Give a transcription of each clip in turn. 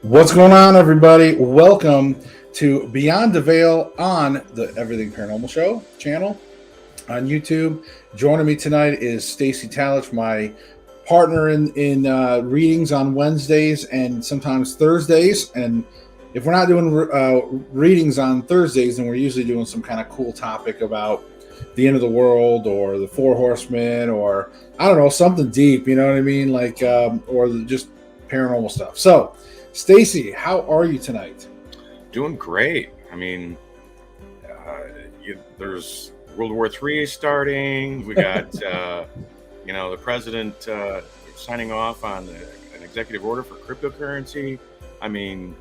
What's going on, everybody? Welcome to BeyondDeVeil on the Everything Paranormal Show channel on YouTube. Joining me tonight is Stacy Talich, my partner in readings on Wednesdays and sometimes Thursdays. And if we're not doing readings on Thursdays, then we're usually doing some kind of cool topic about the end of the world or the Four Horsemen or, I don't know, something deep, you know what I mean? Like, or just paranormal stuff. So, Stacy, how are you tonight? Doing great. I mean, there's World War III starting. We got, the president signing off on an executive order for cryptocurrency. I mean,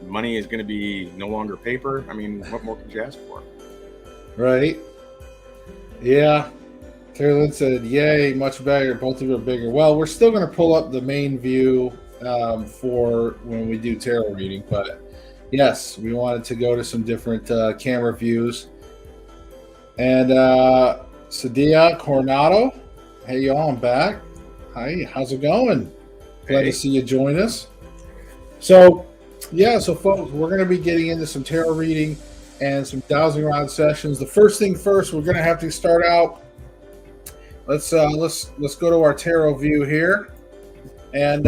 money is going to be no longer paper. I mean, what more could you ask for? Right. Yeah. Carolyn said, yay, much better. Both of you are bigger. Well, we're still going to pull up the main view for when we do tarot reading, but yes, we wanted to go to some different camera views. And Sadia Coronado, hey y'all, I'm back. Hi, how's it going? Glad to see you join us. So folks, we're going to be getting into some tarot reading and some dowsing rod sessions. The first thing first, we're going to have to start out. Let's go to our tarot view here, and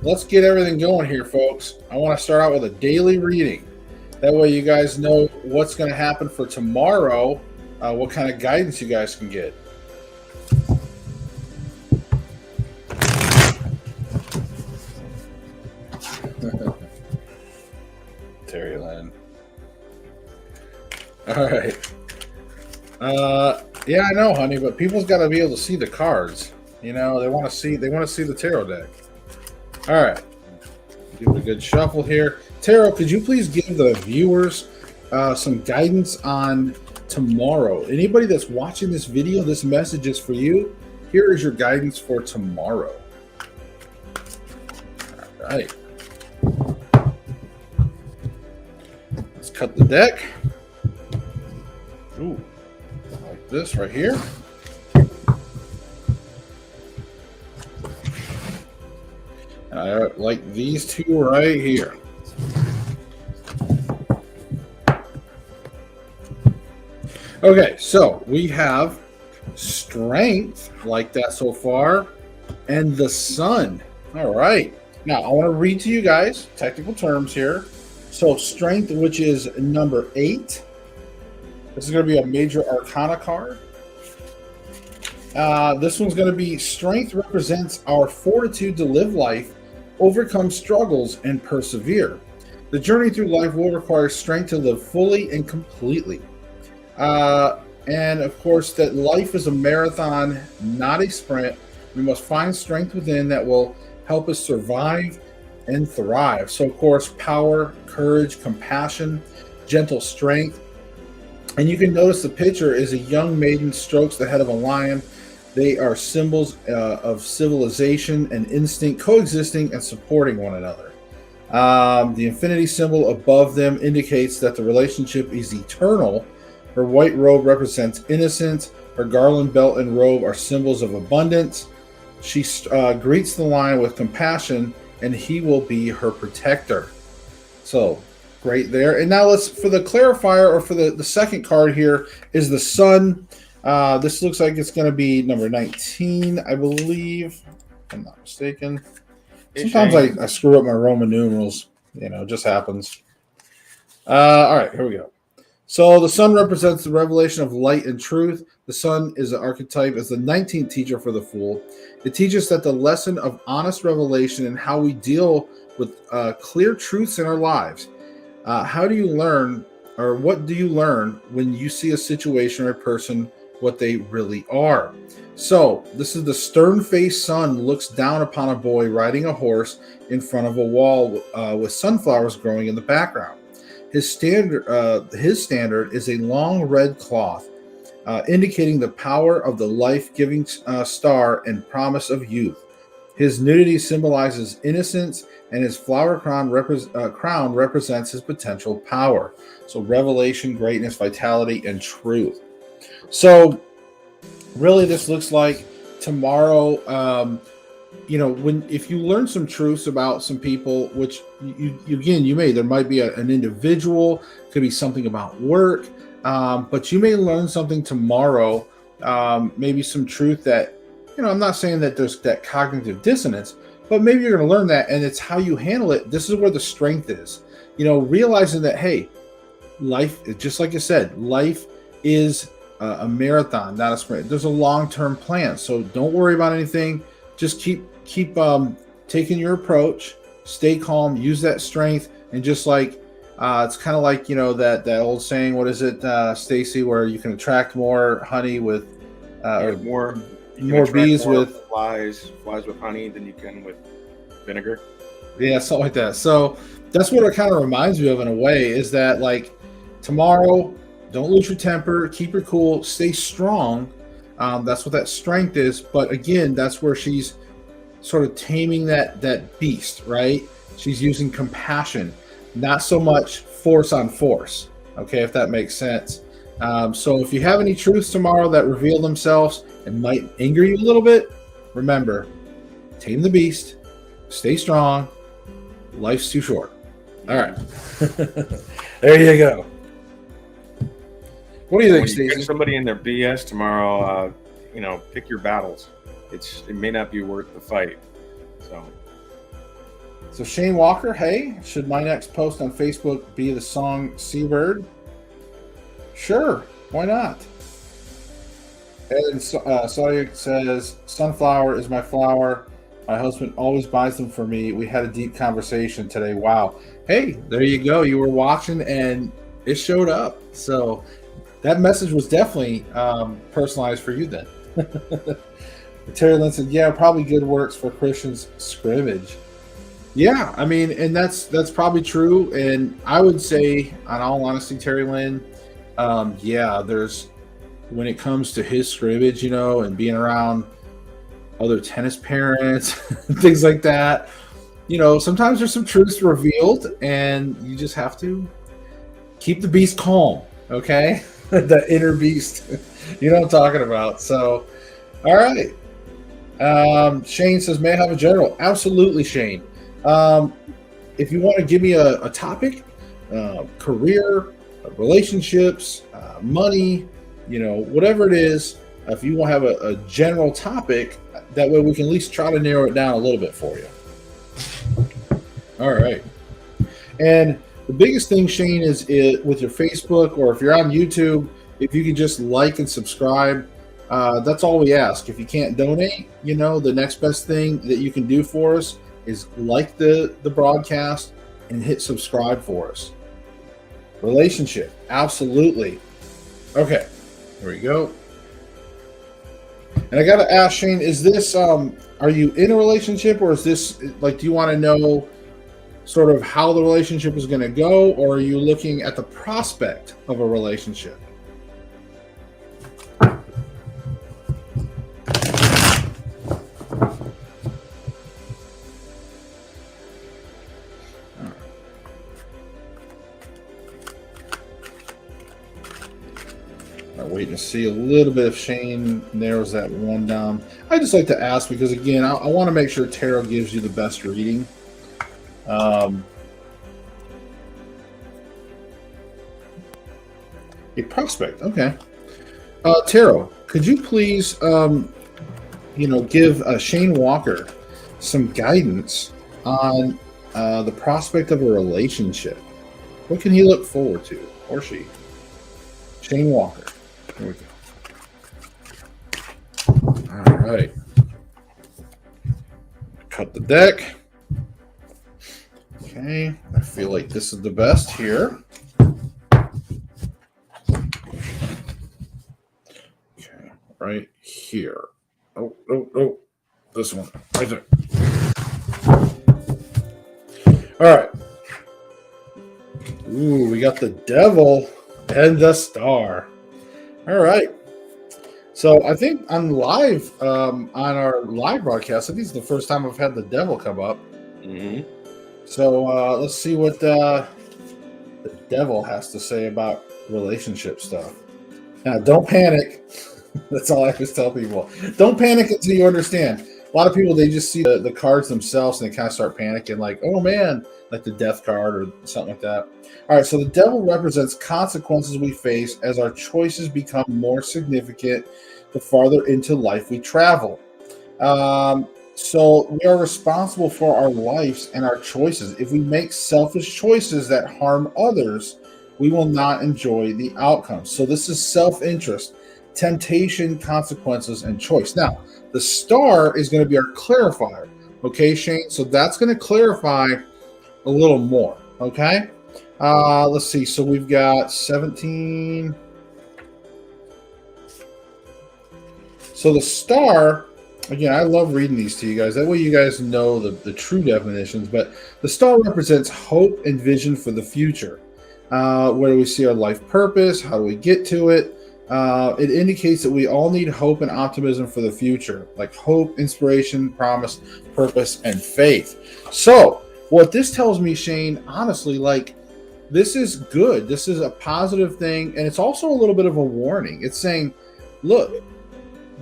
let's get everything going here, folks. I want to start out with a daily reading. That way you guys know what's going to happen for tomorrow, what kind of guidance you guys can get. Terry Lynn. All right. Yeah, I know, honey, but people's got to be able to see the cards. You know, they want to see the tarot deck. All right, give it a good shuffle here. Tarot, could you please give the viewers some guidance on tomorrow? Anybody that's watching this video, this message is for you. Here is your guidance for tomorrow. All right. Let's cut the deck. Ooh, like this right here. I like these two right here. Okay, so we have strength, like that so far, and the sun. All right. Now, I want to read to you guys technical terms here. So strength, which is number 8. This is going to be a major arcana card. This one's going to be strength represents our fortitude to live life, overcome struggles, and persevere. The journey through life will require strength to live fully and completely. And of course, that life is a marathon, not a sprint. We must find strength within that will help us survive and thrive. So, of course, power, courage, compassion, gentle strength. And you can notice the picture is a young maiden strokes the head of a lion. They are symbols of civilization and instinct coexisting and supporting one another. The infinity symbol above them indicates that the relationship is eternal. Her white robe represents innocence. Her garland, belt, and robe are symbols of abundance. She greets the lion with compassion, and he will be her protector. So, great there. And now for the clarifier, or for the second card here, is the sun. This looks like it's going to be number 19, I believe. If I'm not mistaken. Sometimes I screw up my Roman numerals. You know, it just happens. All right, here we go. So the sun represents the revelation of light and truth. The sun is an archetype as the 19th teacher for the Fool. It teaches that the lesson of honest revelation and how we deal with clear truths in our lives. How do you learn, or what do you learn when you see a situation or a person what they really are? So this is the stern-faced sun looks down upon a boy riding a horse in front of a wall with sunflowers growing in the background. His standard is a long red cloth, indicating the power of the life-giving star and promise of youth. His nudity symbolizes innocence, and his flower crown represents his potential power. So revelation, greatness, vitality, and truth. So really, this looks like tomorrow if you learn some truths about some people, which there might be an individual, could be something about work, but you may learn something tomorrow, maybe some truth that, I'm not saying that there's that cognitive dissonance, but maybe you're going to learn that, and it's how you handle it. This is where the strength is, realizing that, hey, life, just like you said, life is a marathon, not a sprint. There's a long-term plan, so don't worry about anything. Just keep taking your approach, stay calm, use that strength, and just like it's kind of like that old saying, what is it, Stacy, where you can attract more honey with or more bees with flies with honey than you can with vinegar. Yeah, something like that. So that's what it kind of reminds me of in a way, is that like tomorrow, don't lose your temper, keep your cool, stay strong. That's what that strength is. But again, that's where she's sort of taming that beast, right? She's using compassion, not so much force on force. Okay, if that makes sense. So if you have any truths tomorrow that reveal themselves and might anger you a little bit, remember, tame the beast, stay strong. Life's too short. All right. There you go. What do you think, Stacey? When you get somebody in their BS tomorrow, pick your battles. It may not be worth the fight. So Shane Walker, hey, should my next post on Facebook be the song Seabird? Sure, why not? And Sawyer says, sunflower is my flower. My husband always buys them for me. We had a deep conversation today. Wow. Hey, there you go. You were watching and it showed up. So that message was definitely personalized for you then. Terry Lynn said, yeah, probably good works for Christians scrimmage. Yeah, I mean, and that's probably true. And I would say, on all honesty, Terry Lynn, there's, when it comes to his scrimmage, and being around other tennis parents, things like that, sometimes there's some truths revealed, and you just have to keep the beast calm, okay? The inner beast. You know what I'm talking about. So, all right. Shane says, may I have a general? Absolutely, Shane. If you want to give me a topic, career, relationships, money, whatever it is, if you want to have a general topic, that way we can at least try to narrow it down a little bit for you. All right. And the biggest thing, Shane, is with your Facebook, or if you're on YouTube, if you could just like and subscribe. That's all we ask. If you can't donate, the next best thing that you can do for us is like the broadcast and hit subscribe for us. Relationship, absolutely. Okay, there we go. And I got to ask, Shane, is this, are you in a relationship, or is this, like, do you want to know sort of how the relationship is going to go, or are you looking at the prospect of a relationship? Waiting to see a little bit if Shane narrows that one down. I just like to ask because, again, I want to make sure tarot gives you the best reading. A prospect, okay. Tarot, could you please, give Shane Walker some guidance on the prospect of a relationship? What can he look forward to, or she? Shane Walker. There we go. All right. Cut the deck. Okay. I feel like this is the best here. Okay. Right here. Oh. This one. Right there. All right. Ooh, we got the devil and the star. All right. So I think on our live broadcast, I think it's the first time I've had the devil come up. Mm-hmm. So let's see what the devil has to say about relationship stuff. Now, don't panic. That's all I always tell people. Don't panic until you understand. A lot of people, they just see the cards themselves and they kind of start panicking, like, oh man, like the death card or something like that. All right, so the devil represents consequences we face as our choices become more significant the farther into life we travel. So we are responsible for our lives and our choices. If we make selfish choices that harm others, we will not enjoy the outcomes. So this is self-interest, temptation, consequences, and choice. Now, the star is going to be our clarifier. Okay, Shane? So that's going to clarify a little more. Okay? Let's see. So we've got 17. So the star, again, I love reading these to you guys. That way you guys know the true definitions. But the star represents hope and vision for the future. Where do we see our life purpose? How do we get to it? It indicates that we all need hope and optimism for the future, like hope, inspiration, promise, purpose, and faith. So what this tells me, Shane, honestly, like, this is good. This is a positive thing. And it's also a little bit of a warning. It's saying, look,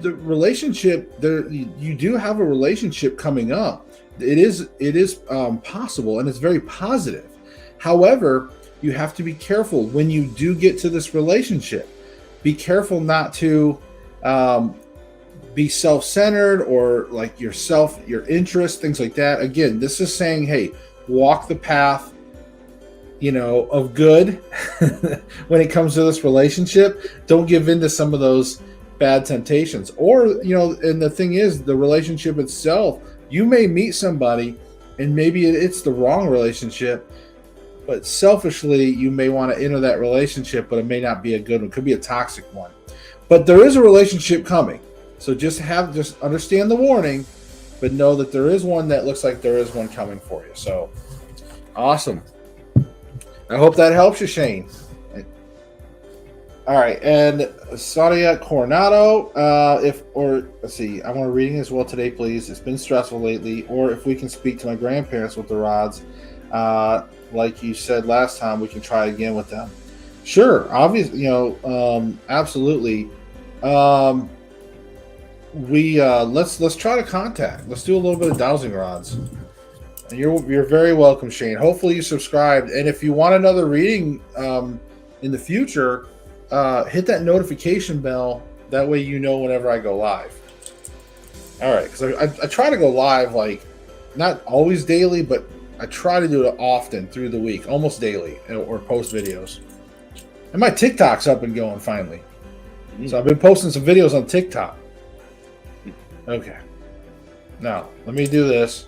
the relationship there, you do have a relationship coming up. It is possible, and it's very positive. However, you have to be careful when you do get to this relationship. Be careful not to be self-centered or like your interest, things like that. Again, this is saying, hey, walk the path, of good when it comes to this relationship. Don't give in to some of those bad temptations. Or, and the thing is, the relationship itself, you may meet somebody and maybe it's the wrong relationship, but selfishly you may want to enter that relationship, but it may not be a good one. It could be a toxic one. But there is a relationship coming. So just understand the warning, but know that there is one that looks like there is one coming for you. So awesome. I hope that helps you, Shane. All right, and Sadia Coronado, let's see, I want to reading as well today, please. It's been stressful lately. Or if we can speak to my grandparents with the rods, like you said last time, we can try again with them. Sure, obviously, absolutely. Let's try to contact. Let's do a little bit of dowsing rods. And you're very welcome, Shane. Hopefully you subscribed, and if you want another reading in the future, hit that notification bell. That way you know whenever I go live. All right, because I try to go live, like, not always daily, but I try to do it often through the week, almost daily, or post videos. And my TikTok's up and going finally. So I've been posting some videos on TikTok. Okay. Now, let me do this.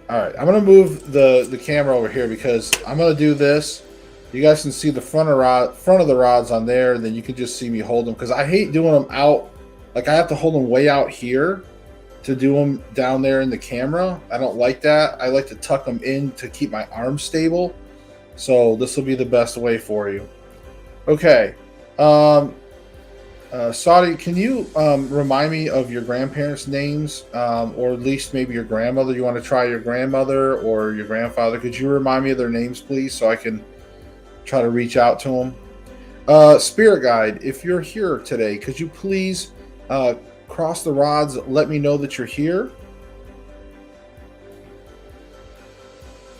All right, I'm going to move the camera over here because I'm going to do this. You guys can see the front of the rods on there, and then you can just see me hold them, because I hate doing them out. Like, I have to hold them way out here to do them down there in the camera. I don't like that. I like to tuck them in to keep my arms stable. So this will be the best way for you. Okay. Saudi, can you remind me of your grandparents' names, or at least maybe your grandmother? You want to try your grandmother or your grandfather? Could you remind me of their names, please, so I can try to reach out to them? Spirit guide, if you're here today, could you please cross the rods, let me know that you're here?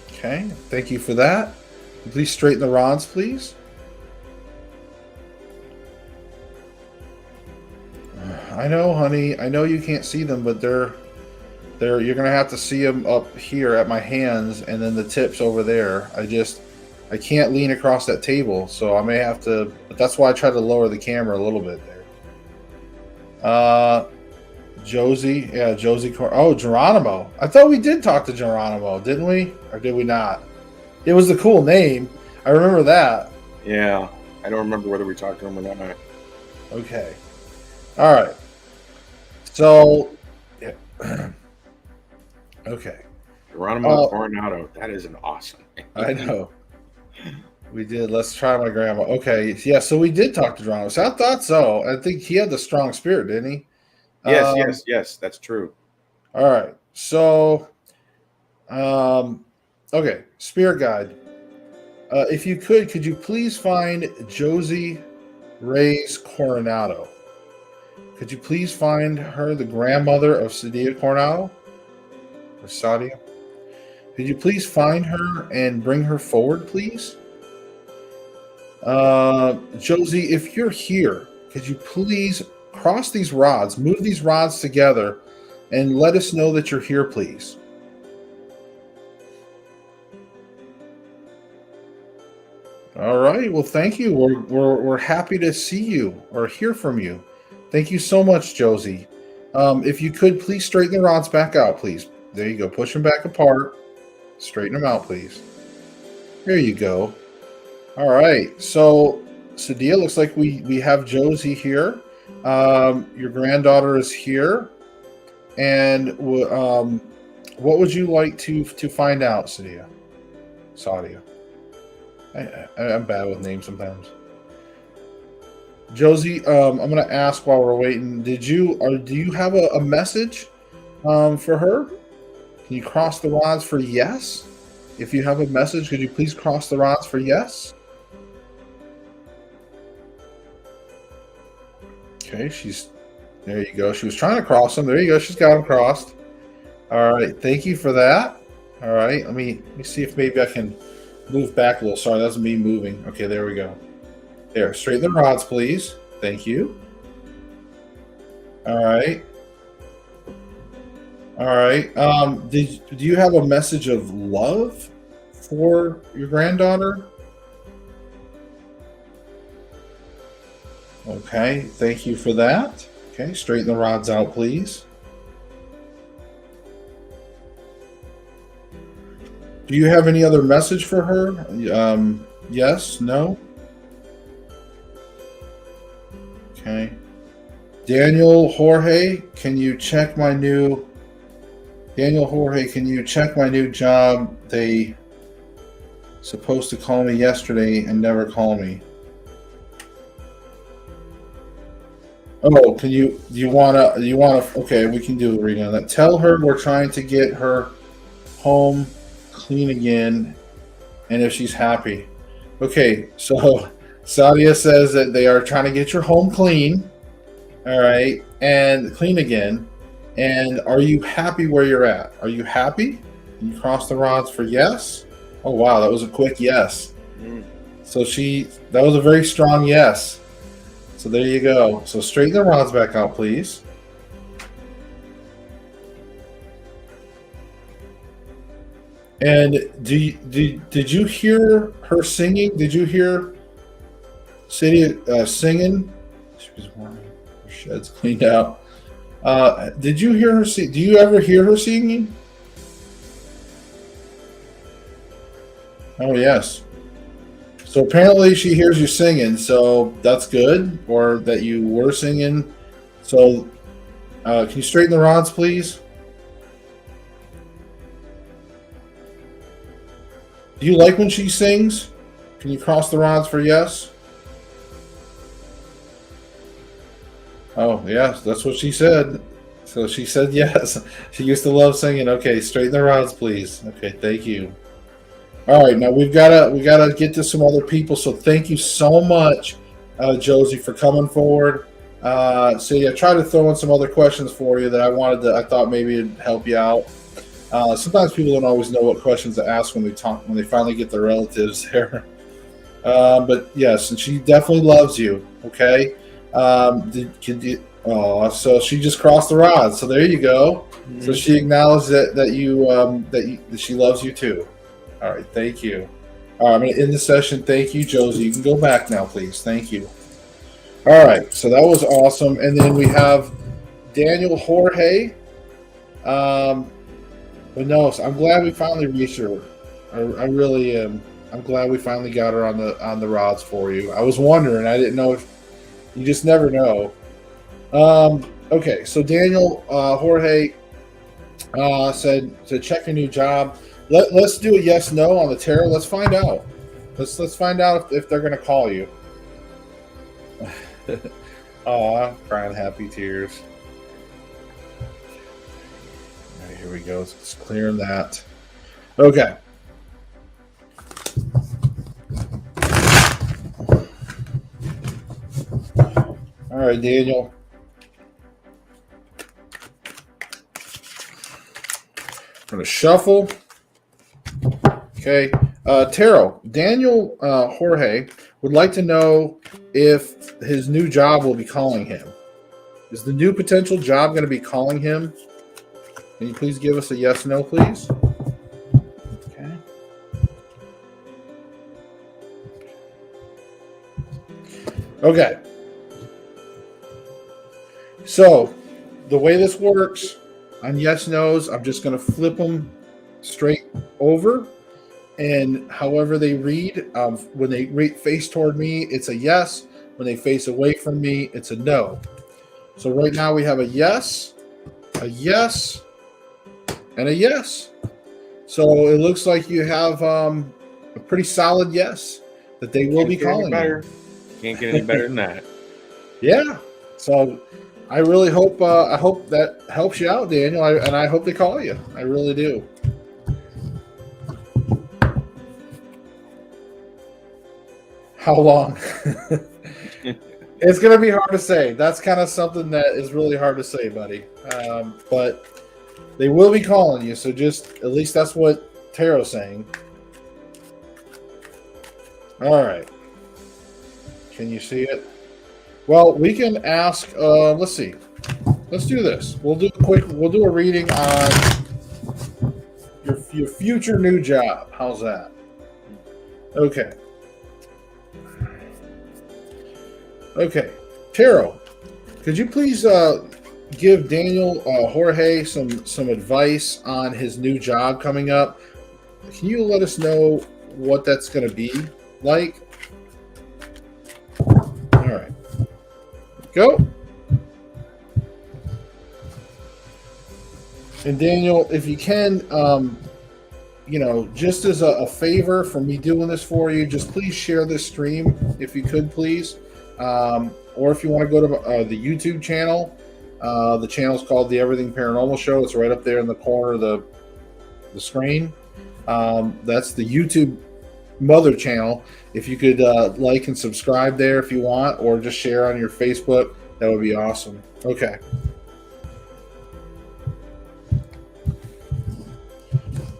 Okay, thank you for that. Please straighten the rods, please. I know, honey. I know you can't see them, but they're you're gonna have to see them up here at my hands, and then the tips over there. I can't lean across that table, so I may have to. But that's why I try to lower the camera a little bit there. Josie, yeah, Josie. Oh, Geronimo. I thought we did talk to Geronimo, didn't we? Or did we not? It was a cool name. I remember that. Yeah, I don't remember whether we talked to him or not. Okay. All right. So, yeah. Okay. Geronimo Coronado. That is an awesome name. I know. We did. Let's try my grandma. Okay. Yeah. So we did talk to Geronimo. So I thought so. I think he had the strong spirit, didn't he? Yes. That's true. All right. So, okay. Spirit guide. If you could you please find Josie Reyes Coronado? Could you please find her the grandmother of Sadia Coronado? Or Sadia? Could you please find her and bring her forward, please? Josie, if you're here, could you please cross these rods, move these rods together, and let us know that you're here, please? All right. Well, thank you. We're happy to see you or hear from you. Thank you so much, Josie. If you could, please straighten the rods back out, please. There you go. Push them back apart. Straighten them out, please. There you go. All right. So, Sadia, looks like we have Josie here. Your granddaughter is here. And what would you like to find out, Sadia? I'm bad with names sometimes. Josie, I'm going to ask while we're waiting. Do you have a message for her? Can you cross the rods for yes? If you have a message, could you please cross the rods for yes? Okay, there you go. She was trying to cross them. There you go. She's got them crossed. All right, thank you for that. All right, let me see if maybe I can move back a little. Sorry, that's me moving. Okay, there we go. There, straighten the rods, please. Thank you. All right. All right. Do you have a message of love for your granddaughter? Okay, thank you for that. Okay, straighten the rods out, please. Do you have any other message for her? Yes? No? Okay. Daniel Jorge, can you check my new job? They supposed to call me yesterday and never call me. Oh, okay, we can do a reading on that. Tell her we're trying to get her home clean again, and if she's happy. Okay, so Sadia says that they are trying to get your home clean, all right, and clean again. And are you happy where you're at? Are you happy? Can you cross the rods for yes? Oh, wow, that was a quick yes. So that was a very strong yes. So there you go. So straighten the rods back out, please. And did you hear her singing? Did you hear Sadie singing? She was warming. Her shed's cleaned out. Did you hear her sing? Do you ever hear her singing? Oh, yes. So apparently she hears you singing, so that's good, or that you were singing. So can you straighten the rods, please? Do you like when she sings? Can you cross the rods for yes? Oh, yes, that's what she said. So she said yes. She used to love singing. Okay, straighten the rods, please. Okay, thank you. All right, now we gotta get to some other people. So thank you so much, Josie, for coming forward. So yeah, try to throw in some other questions for you that I thought maybe it'd help you out. Sometimes people don't always know what questions to ask when they finally get their relatives there. But yes, and she definitely loves you. Okay. So she just crossed the rods. So there you go. Mm-hmm. So she acknowledged that she loves you too. All right, thank you. All right, I'm going to end the session. Thank you, Josie. You can go back now, please. Thank you. All right, so that was awesome. And then we have Daniel Jorge. But no, so I'm glad we finally reached her. I really am. I'm glad we finally got her on the rods for you. I was wondering. I didn't know if you just never know. Okay, so Daniel Jorge said to check your new job. Let's do a yes no on the tarot. Let's find out. Let's find out if they're gonna call you. Aw, crying happy tears. All right, here we go. Let's clear that. Okay. All right, Daniel. going to shuffle. Okay. Tarot, Daniel Jorge would like to know if his new job will be calling him. Is the new potential job going to be calling him? Can you please give us a yes, no, please? Okay. Okay. So, the way this works, on yes, no's, I'm just going to flip them straight over. And however they read, when they face toward me, it's a yes. When they face away from me, it's a no. So right now we have a yes, and a yes. So it looks like you have a pretty solid yes that they will be calling you. Can't get any better than that. Yeah. So I really hope that helps you out, Daniel, and I hope they call you. I really do. How long? It's going to be hard to say. That's kind of something that is really hard to say, buddy. But they will be calling you, so just at least that's what Tarot's saying. All right. Can you see it? Well, we can ask. Let's see. Let's do this. We'll do a reading on your future new job. How's that? Okay. Okay, Tarot, could you please give Daniel Jorge some advice on his new job coming up? Can you let us know what that's going to be like? All right, go. And Daniel, if you can, just as a favor for me doing this for you, just please share this stream if you could, please. Or if you want to go to the YouTube channel, the channel is called The Everything Paranormal Show. It's right up there in the corner of the screen. That's the YouTube mother channel. If you could like and subscribe there if you want, or just share on your Facebook, that would be awesome. Okay.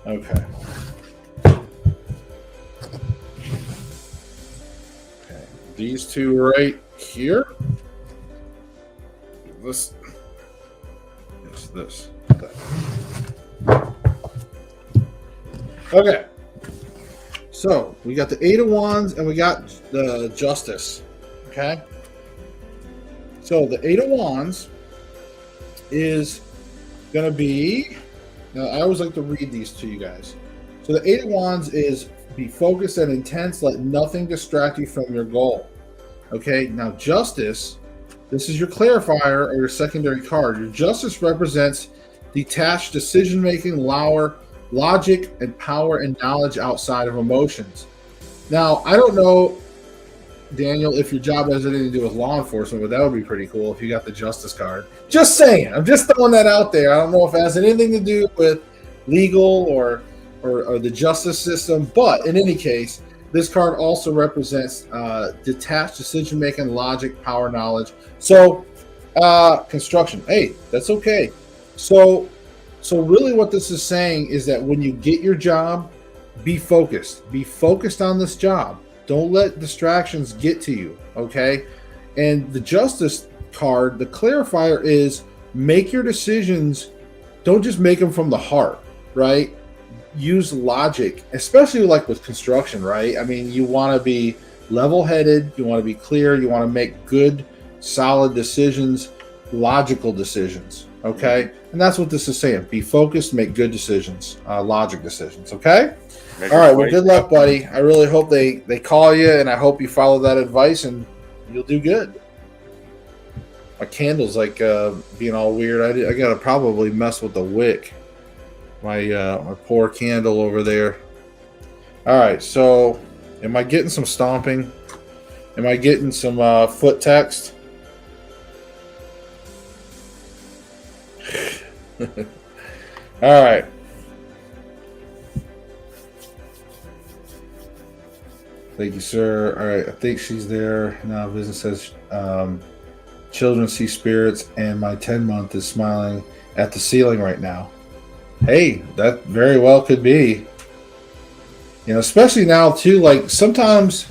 Okay. These two right here. This. Okay. So we got the Eight of Wands and we got the Justice. Okay. So the Eight of Wands is going to be. Now I always like to read these to you guys. So the Eight of Wands is be focused and intense. Let nothing distract you from your goal. Okay, now Justice, this is your clarifier or your secondary card. Your Justice represents detached decision-making, logic, and power and knowledge outside of emotions. Now, I don't know, Daniel, if your job has anything to do with law enforcement, but that would be pretty cool if you got the Justice card. Just saying. I'm just throwing that out there. I don't know if it has anything to do with legal or the justice system, but in any case, this card also represents detached decision-making, logic, power, knowledge. So, construction. Hey, that's okay. So really what this is saying is that when you get your job, be focused. Be focused on this job. Don't let distractions get to you, okay? And the Justice card, the clarifier is make your decisions. Don't just make them from the heart, right? Use logic, especially like with construction, right? I mean, you want to be level-headed, you want to be clear, you want to make good, solid decisions, logical decisions, okay? And that's what this is saying. Be focused, make good decisions, logic decisions, okay? All right, well, good luck, buddy. I really hope they call you, and I hope you follow that advice, and you'll do good. My candle's like being all weird. I got to probably mess with the wick. My poor candle over there. All right, so am I getting some stomping? Am I getting some foot text? All right. Thank you, sir. All right, I think she's there. Now, business says children see spirits, and my 10-month is smiling at the ceiling right now. Hey, that very well could be. Especially now too. Like sometimes,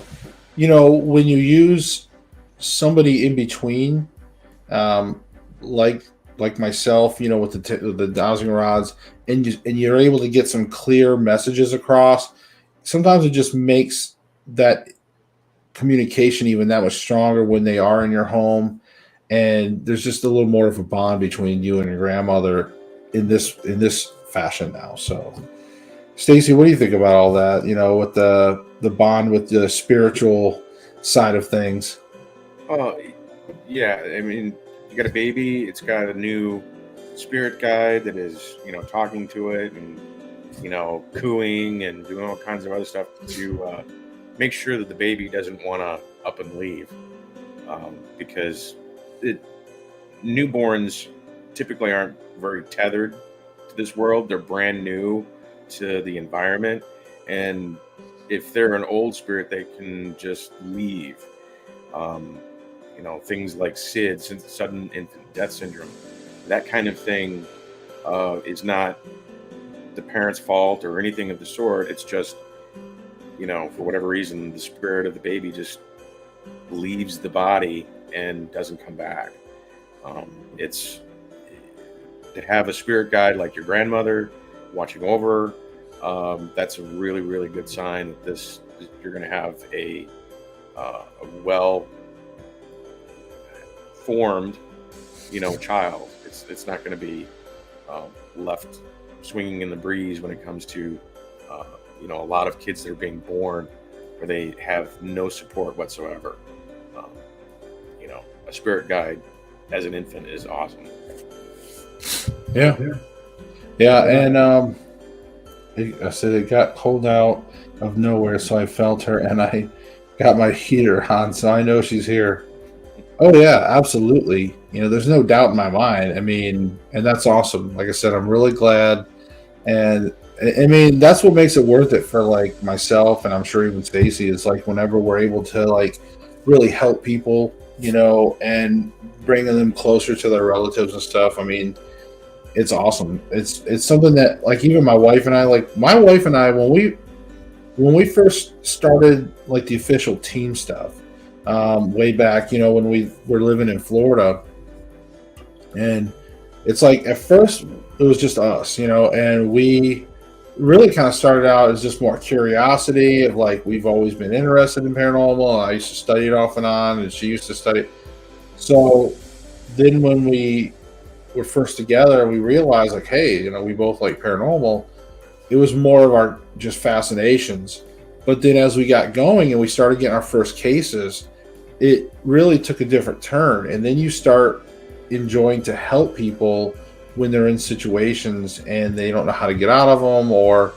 when you use somebody in between, um, like myself, with the dowsing rods, and you're able to get some clear messages across. Sometimes it just makes that communication even that much stronger when they are in your home, and there's just a little more of a bond between you and your grandmother in this fashion now. So, Stacy, what do you think about all that? With the bond with the spiritual side of things. Oh, yeah. I mean, you got a baby. It's got a new spirit guide that is, talking to it and, cooing and doing all kinds of other stuff to make sure that the baby doesn't want to up and leave. Because newborns typically aren't very tethered to this world. They're brand new to the environment. And if they're an old spirit, they can just leave. Um, things like SIDS, sudden infant death syndrome, that kind of thing is not the parent's fault or anything of the sort. It's just, for whatever reason, the spirit of the baby just leaves the body and doesn't come back. It's to have a spirit guide like your grandmother watching over. That's a really, really good sign that you're going to have a well formed, child. It's not going to be left swinging in the breeze when it comes to, a lot of kids that are being born where they have no support whatsoever. Um, a spirit guide as an infant is awesome. Yeah, yeah, and I said it got cold out of nowhere, so I felt her, and I got my heater on, so I know she's here. Oh yeah, absolutely. There's no doubt in my mind. I mean, and that's awesome. Like I said, I'm really glad, and I mean that's what makes it worth it for like myself, and I'm sure even Stacy is like whenever we're able to like really help people, and bringing them closer to their relatives and stuff. I mean, it's awesome. It's something that like even my wife and I when we first started like the official team stuff. Way back, when we were living in Florida. And it's like at first it was just us, and we really kind of started out as just more curiosity of like we've always been interested in paranormal. I used to study it off and on, and she used to study. So then when we were first together, we realized like, hey, we both like paranormal. It was more of our just fascinations. But then as we got going and we started getting our first cases, it really took a different turn. And then you start enjoying to help people when they're in situations and they don't know how to get out of them, or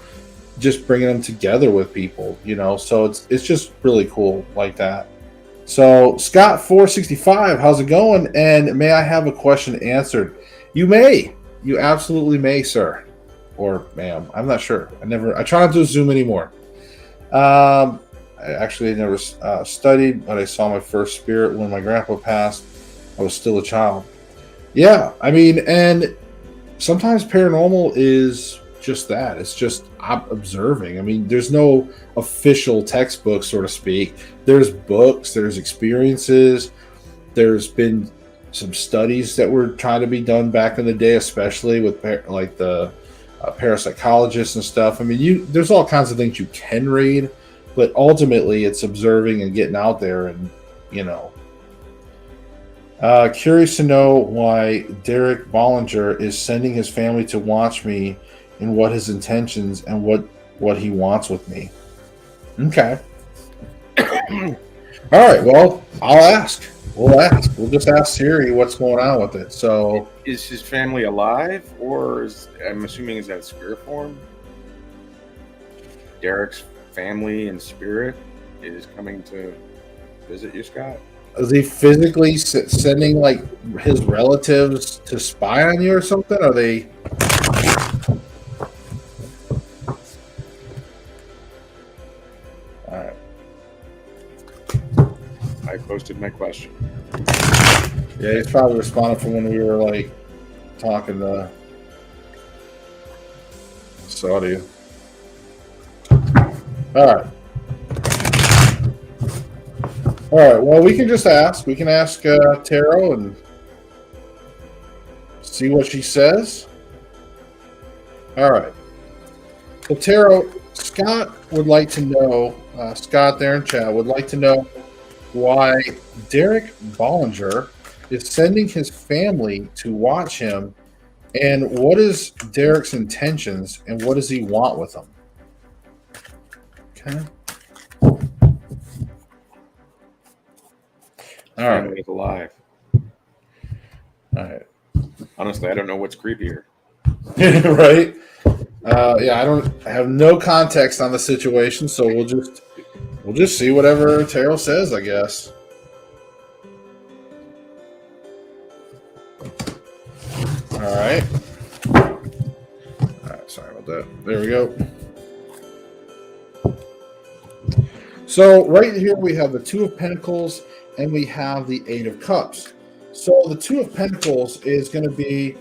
just bringing them together with people, so it's just really cool like that. So Scott 465, how's it going? And may I have a question answered? You absolutely may, sir, or ma'am. I'm not sure. I try not to Zoom anymore. I actually never studied, but I saw my first spirit when my grandpa passed. I was still a child. Yeah, I mean, and sometimes paranormal is just that. It's just observing. I mean, there's no official textbook, so to speak. There's books, there's experiences, there's been some studies that were trying to be done back in the day, especially with like the parapsychologists and stuff. I mean, there's all kinds of things you can read. But ultimately, it's observing and getting out there and, curious to know why Derek Bollinger is sending his family to watch me and what his intentions and what he wants with me. Okay. All right. Well, I'll ask. We'll ask. We'll just ask Siri what's going on with it. So, is his family alive, or I'm assuming is that spirit form? Derek's family and spirit is coming to visit you, Scott? Is he physically sending like his relatives to spy on you or something? Are they? All right. I posted my question. Yeah, he's probably responding from when we were like talking to. Saw you. All right. All right. Well, we can just ask. We can ask Tarot and see what she says. All right. So, Tarot, Scott would like to know, Scott there in chat would like to know why Derek Bollinger is sending his family to watch him, and what is Derek's intentions, and what does he want with them? Okay. All right. Family is alive. All right. Honestly, I don't know what's creepier. Right? Yeah, I have no context on the situation, so we'll just see whatever Tarot says, I guess. All right. Sorry about that. There we go. So right here we have the Two of Pentacles and we have the Eight of Cups. So the Two of Pentacles is going to be,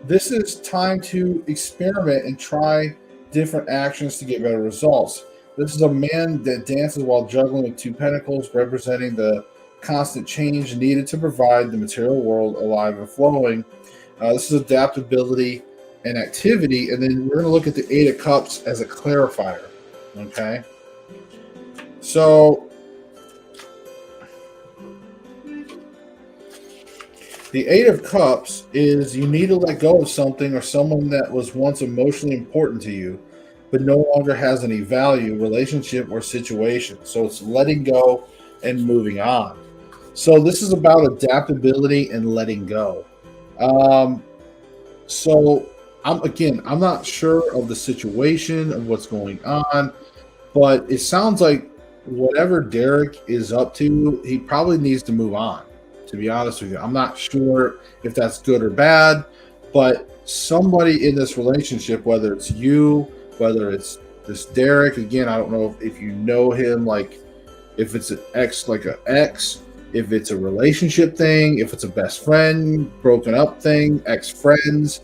this is time to experiment and try different actions to get better results. This is a man that dances while juggling with two pentacles, representing the constant change needed to provide the material world alive and flowing. This is adaptability and activity. And then we're going to look at the Eight of Cups as a clarifier. Okay. So the Eight of Cups is you need to let go of something or someone that was once emotionally important to you, but no longer has any value, relationship, or situation. So it's letting go and moving on. So this is about adaptability and letting go. So I'm not sure of the situation of what's going on, but it sounds like whatever Derek is up to, he probably needs to move on, to be honest with you. I'm not sure if that's good or bad, but somebody in this relationship, whether it's you, whether it's this Derek, again, I don't know if you know him, like if it's an ex, like an ex, if it's a relationship thing, if it's a best friend, broken up thing, ex-friends,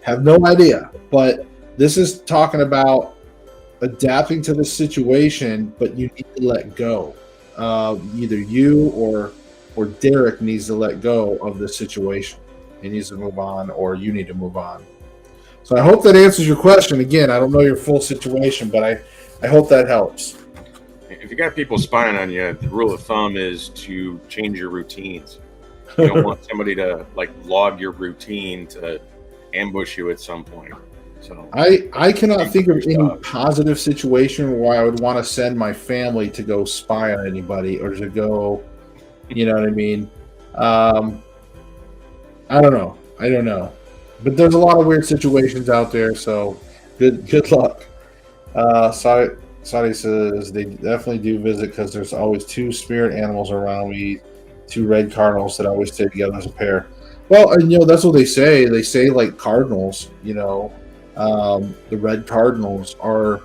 have no idea. But this is talking about adapting to the situation, but you need to let go. Either you or Derek needs to let go of the situation. He needs to move on, or you need to move on. So I hope that answers your question. Again, I don't know your full situation, but I hope that helps. If you got people spying on you, the rule of thumb is to change your routines. You don't want somebody to like log your routine to ambush you at some point. So I cannot think of any positive situation where I would want to send my family to go spy on anybody or to go, you know what I mean? I don't know. But there's a lot of weird situations out there, so good luck. Sadi says they definitely do visit because there's always two spirit animals around me, two red cardinals that always stay together as a pair. Well, and that's what they say. They say like cardinals, the red cardinals are,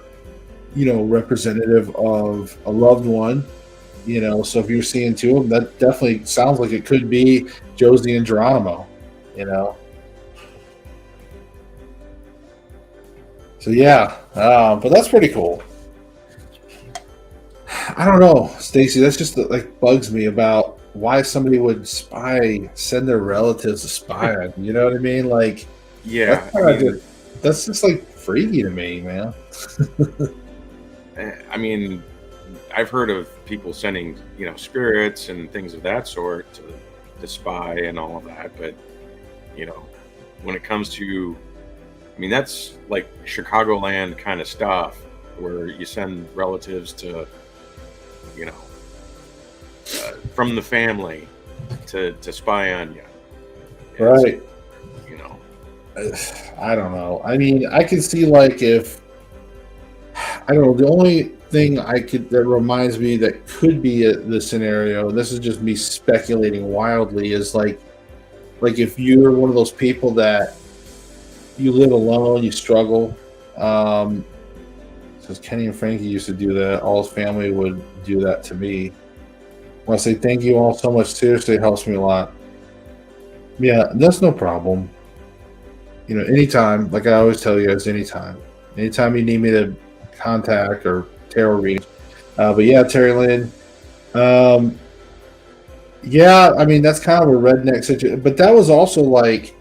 representative of a loved one, so if you're seeing two of them, that definitely sounds like it could be Josie and Geronimo, So yeah, but that's pretty cool. I don't know, Stacy. That's just like bugs me about why somebody would send their relatives to spy on. You know what I mean? Like, yeah, that's just like freaky to me, man. I mean, I've heard of people sending, spirits and things of that sort to spy and all of that, but when it comes to, that's like Chicagoland kind of stuff where you send relatives to, from the family to spy on you. Right. I don't know. I can see like if, I don't know, the only thing that reminds me that could be the scenario, and this is just me speculating wildly, is like if you're one of those people that you live alone, you struggle. Says Kenny and Frankie used to do that. All his family would do that to me. I want to say thank you all so much. Seriously, it helps me a lot. Yeah, that's no problem. Anytime. Like I always tell you guys, anytime. Anytime you need me to contact or tarot reading. But yeah, Terry Lynn. Yeah, I mean that's kind of a redneck situation, but that was also like,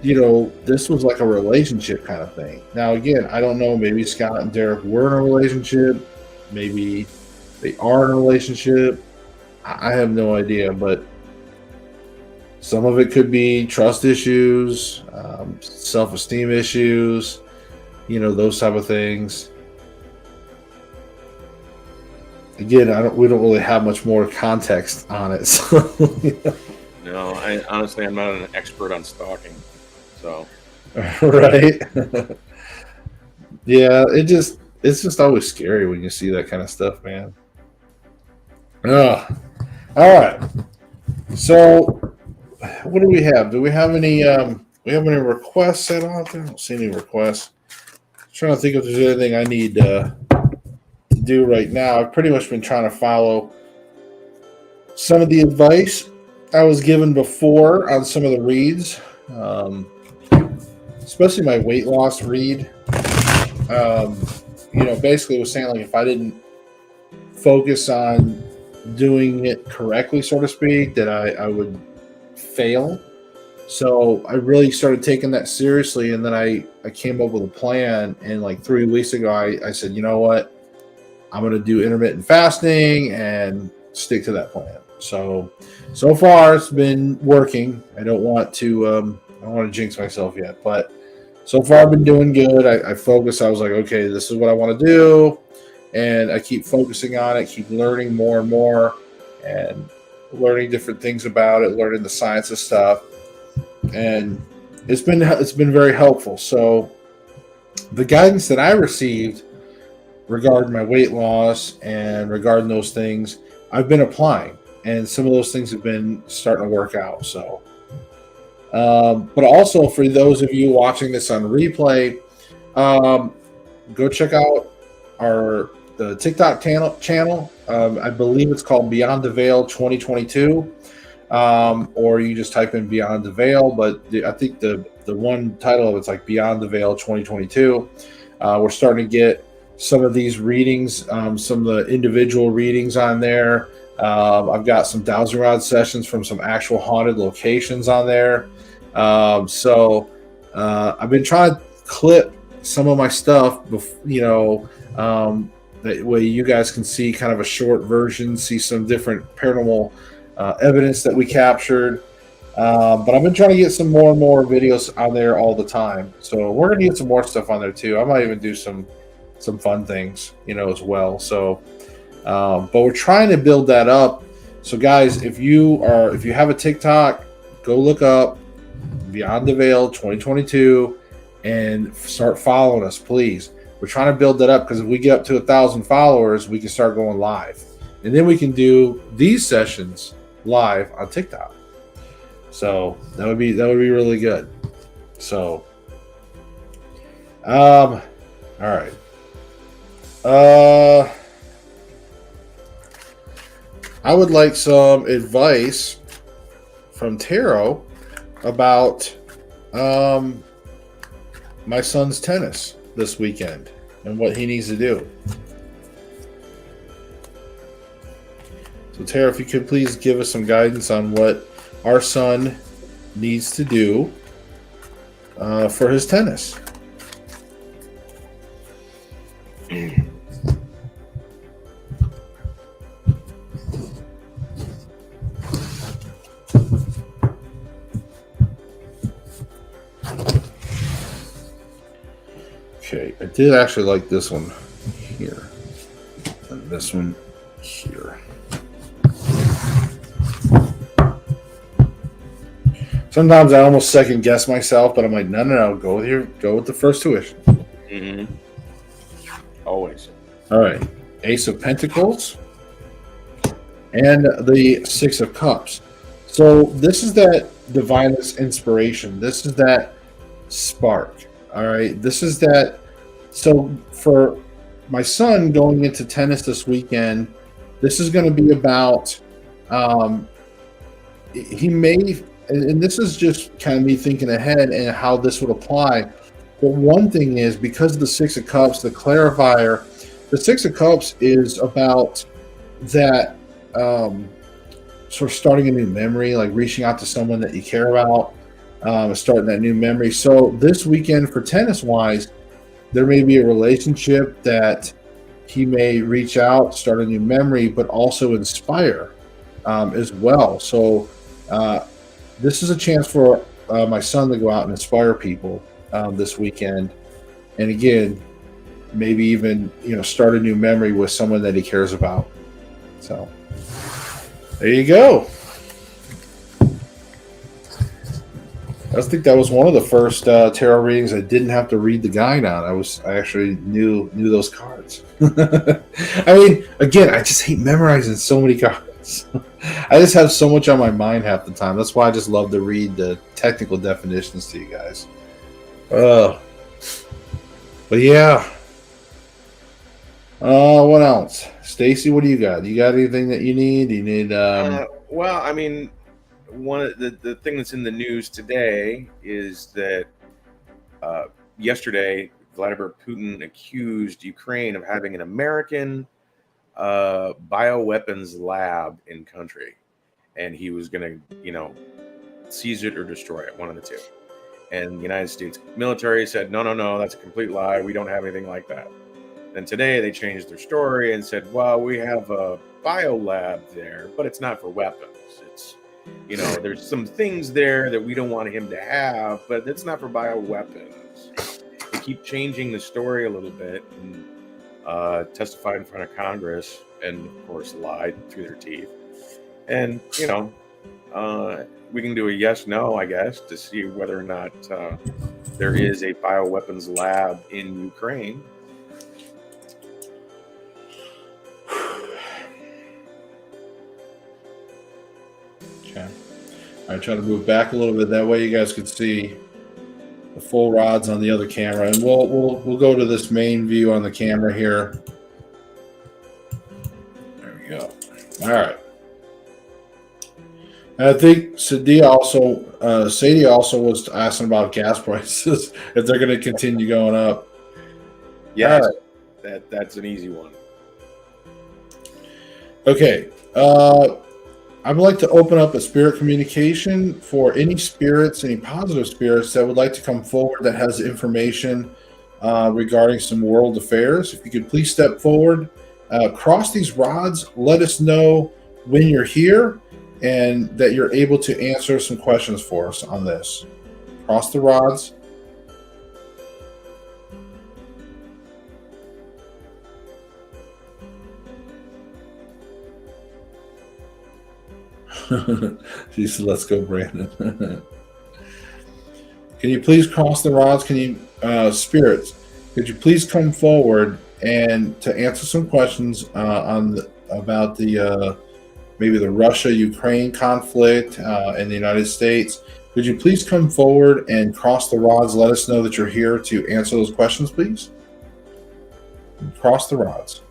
this was like a relationship kind of thing. Now again, I don't know. Maybe Scott and Derek were in a relationship. Maybe they are in a relationship. I have no idea, but some of it could be trust issues, self-esteem issues, those type of things. Again, we don't really have much more context on it. So, No, I'm not an expert on stalking. So, right. Yeah, it's just always scary when you see that kind of stuff, man. Ugh. All right. So, what do we have? Do we have any requests set out there? I don't see any requests. I'm trying to think if there's anything I need to do right now. I've pretty much been trying to follow some of the advice I was given before on some of the reads, especially my weight loss read. Basically it was saying like if I didn't focus on doing it correctly, so to speak, that I would fail. So I really started taking that seriously, and then I came up with a plan, and like 3 weeks ago I said, you know what, I'm going to do intermittent fasting and stick to that plan. So far it's been working. I don't want to jinx myself yet, but so far I've been doing good. I focused. I was like, okay, this is what I want to do. And I keep focusing on it, keep learning more and more, and learning different things about it, learning the science of stuff. And it's been very helpful. So the guidance that I received regarding my weight loss and regarding those things, I've been applying, and some of those things have been starting to work out. So, but also for those of you watching this on replay, go check out the TikTok channel. I believe it's called BeyondDeVeil 2022, or you just type in BeyondDeVeil. But I think the one title of it's like BeyondDeVeil 2022. We're starting to get some of these readings, some of the individual readings on there. I've got some Dowsing Rod sessions from some actual haunted locations on there. So I've been trying to clip some of my stuff, that way you guys can see kind of a short version, see some different paranormal evidence that we captured. But I've been trying to get some more and more videos on there all the time. So we're going to get some more stuff on there too. I might even do some fun things, as well. So, but we're trying to build that up. So guys, if you have a TikTok, go look up BeyondDeVeil 2022 and start following us, please. We're trying to build that up, because if we get up to 1,000 followers, we can start going live, and then we can do these sessions live on TikTok. So that would be really good. So, all right. I would like some advice from Tarot about my son's tennis this weekend and what he needs to do. So Tara, if you could please give us some guidance on what our son needs to do for his tennis. Okay, I did actually like this one here and this one here. Sometimes I almost second guess myself, but I'm like, no, go with the first tuition. Mm-hmm. Always. All right, Ace of Pentacles and the Six of Cups. So this is that divinest inspiration. This is that spark. All right, this is that. So for my son going into tennis this weekend, this is going to be about. He may, and this is just kind of me thinking ahead and how this would apply. But one thing is, because of the Six of Cups, the clarifier, the Six of Cups is about that sort of starting a new memory, like reaching out to someone that you care about, starting that new memory. So this weekend for tennis wise, there may be a relationship that he may reach out, start a new memory, but also inspire as well. So this is a chance for my son to go out and inspire people this weekend. And again, maybe even start a new memory with someone that he cares about. So there you go. I think that was one of the first tarot readings I didn't have to read the guide on. I actually knew those cards. I mean, again, I just hate memorizing so many cards. I just have so much on my mind half the time. That's why I just love to read the technical definitions to you guys. But yeah. What else? Stacy, what do you got? You got anything that you need? You need well, I mean, one of the thing that's in the news today is that yesterday Vladimir Putin accused Ukraine of having an American bioweapons lab in country, and he was going to, seize it or destroy it, one of the two. And the United States military said, no, that's a complete lie. We don't have anything like that. And today they changed their story and said, well, we have a bio lab there, but it's not for weapons. It's, there's some things there that we don't want him to have, but it's not for bioweapons. They keep changing the story a little bit and testified in front of Congress and, of course, lied through their teeth. And, we can do a yes-no, I guess, to see whether or not there is a bioweapons lab in Ukraine. Okay. I try to move back a little bit. That way you guys can see the full rods on the other camera. And we'll go to this main view on the camera here. There we go. All right. And I think Sadie also was asking about gas prices, if they're going to continue going up. Yeah, right. That's an easy one. Okay. I'd like to open up a spirit communication for any spirits, any positive spirits that would like to come forward that has information regarding some world affairs. If you could please step forward, cross these rods, let us know when you're here and that you're able to answer some questions for us on this. Cross the rods. She said, let's go, Brandon. Can you please cross the rods? Can you, spirits, could you please come forward and to answer some questions about the maybe the Russia-Ukraine conflict in the United States? Could you please come forward and cross the rods? Let us know that you're here to answer those questions, please. Cross the rods.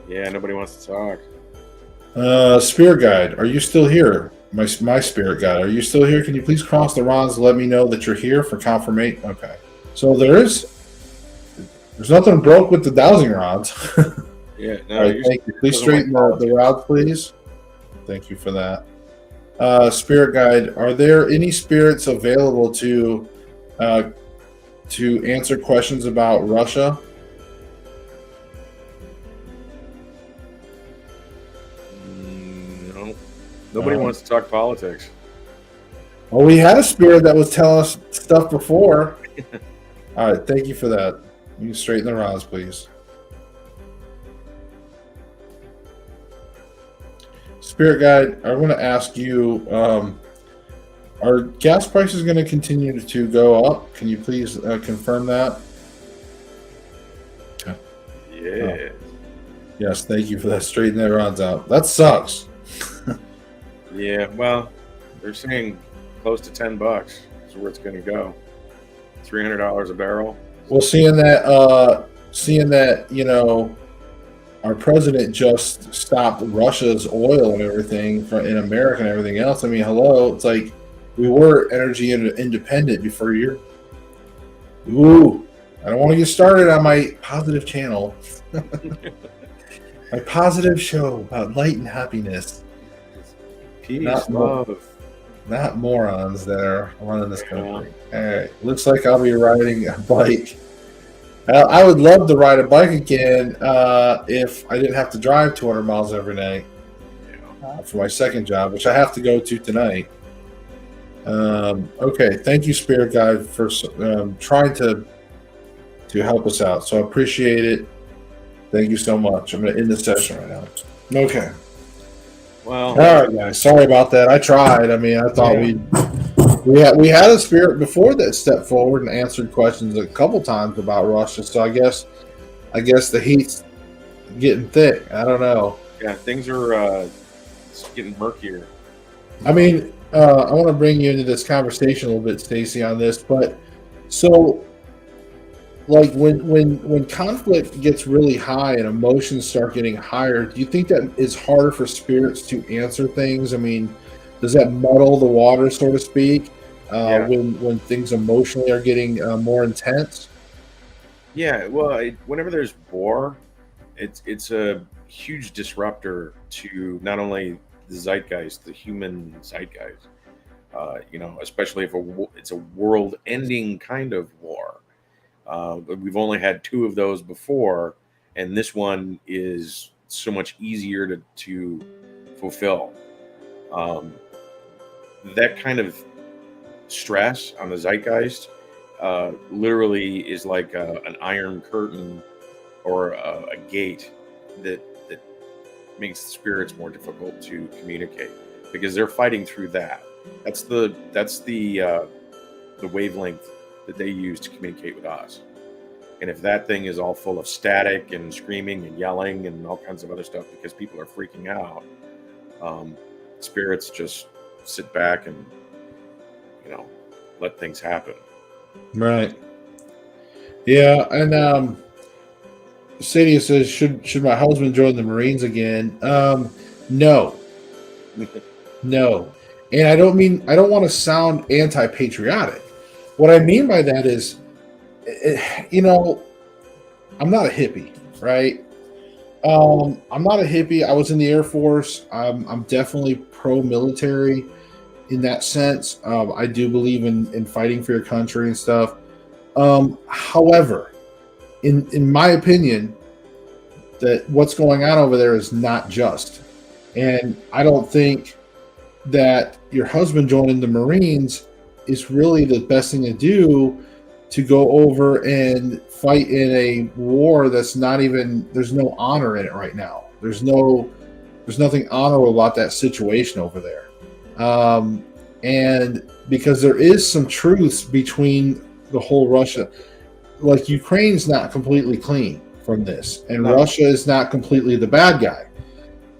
Yeah, nobody wants to talk. Spirit guide, are you still here? My spirit guide, are you still here? Can you please cross the rods and let me know that you're here for confirmation? Okay. So there's nothing broke with the dowsing rods. Yeah, no. All right, thank you. Please straighten the rods, please. Thank you for that. Spirit guide, are there any spirits available to answer questions about Russia? No. Nobody wants to talk politics. Well, we had a spirit that was telling us stuff before. All right, thank you for that. You can straighten the rods, please. Spirit guide, I want to ask you, are gas prices going to continue to go up? Can you please confirm that? Yeah. Oh. Yes, thank you for that. Straighten the rods out. That sucks. Yeah, well, they're saying close to $10 is where it's going to go. $300 a barrel. Well, seeing that, our president just stopped Russia's oil and everything in America and everything else. I mean, hello, it's like we were energy independent before you're. Ooh, I don't want to get started on my positive channel. My positive show about light and happiness. Peace, love. Not morons that are running this country. All right, looks like I'll be riding a bike. I would love to ride a bike again if I didn't have to drive 200 miles every night for my second job, which I have to go to tonight. Okay, thank you, Spirit Guide, for trying to help us out. So I appreciate it. Thank you so much. I'm going to end the session right now. Okay. Well, all right, guys. Sorry about that. I tried. I mean, I thought we had a spirit before that stepped forward and answered questions a couple times about Russia. So I guess the heat's getting thick. I don't know. Yeah, things are getting murkier. I mean, I want to bring you into this conversation a little bit, Stacy, on this. But so, like when conflict gets really high and emotions start getting higher, do you think that it's harder for spirits to answer things? I mean, does that muddle the water, so to speak, when things emotionally are getting more intense? Yeah, well, whenever there's war, it's a huge disruptor to not only the zeitgeist, the human zeitgeist, especially if it's a world-ending kind of war. We've only had 2 of those before, and this one is so much easier to fulfill. That kind of stress on the zeitgeist literally is like an iron curtain or a gate that makes the spirits more difficult to communicate, because they're fighting through that. That's the wavelength that they use to communicate with us. And if that thing is all full of static and screaming and yelling and all kinds of other stuff because people are freaking out, spirits just sit back and let things happen. Right. Yeah, and Sadia says, should my husband join the Marines again? No. No. And I don't want to sound anti-patriotic. What I mean by that is, I'm not a hippie, right? I'm not a hippie. I was in the Air Force. I'm definitely pro-military in that sense. I do believe in fighting for your country and stuff. However, in my opinion, that what's going on over there is not just. And I don't think that your husband joining the Marines is really the best thing to do, to go over and fight in a war that's not even, there's no honor in it right now. There's nothing honorable about that situation over there. And because there is some truths between the whole Russia, like Ukraine's not completely clean from this, and Russia is not completely the bad guy.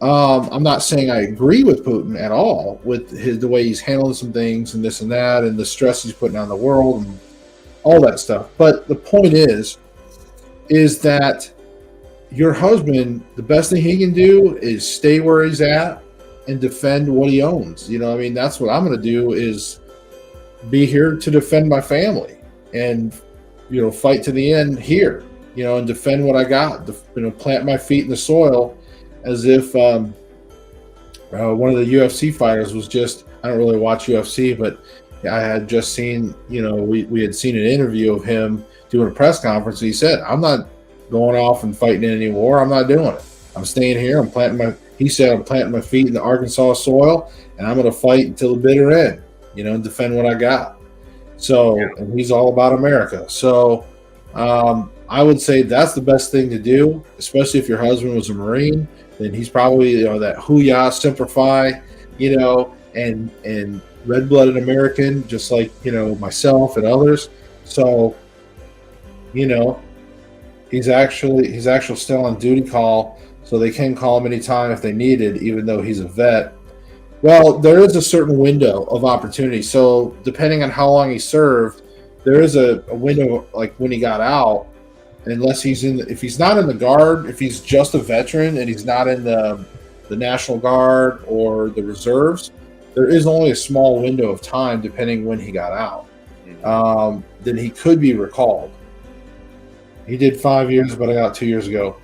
I'm not saying I agree with Putin at all with the way he's handling some things and this and that, and the stress he's putting on the world and all that stuff. But the point is that your husband, the best thing he can do is stay where he's at and defend what he owns. That's what I'm going to do, is be here to defend my family and, fight to the end here, and defend what I got, plant my feet in the soil, as if one of the UFC fighters was just, I don't really watch UFC, but I had just seen, we had seen an interview of him doing a press conference. He said, I'm not going off and fighting in any war. I'm not doing it. I'm staying here. I'm planting my feet in the Arkansas soil, and I'm going to fight until the bitter end, and defend what I got. So, and he's all about America. So, I would say that's the best thing to do, especially if your husband was a Marine. Then he's probably, that Huya Semper Fi, and red-blooded American, just like, myself and others. So, he's actually still on duty call, so they can call him anytime if they needed, even though he's a vet. Well, there is a certain window of opportunity. So depending on how long he served, there is a window, like when he got out, unless if he's not in the Guard, if he's just a veteran and he's not in the National Guard or the reserves, there is only a small window of time depending when he got out. Then he could be recalled. He did 5 years, but I got 2 years ago.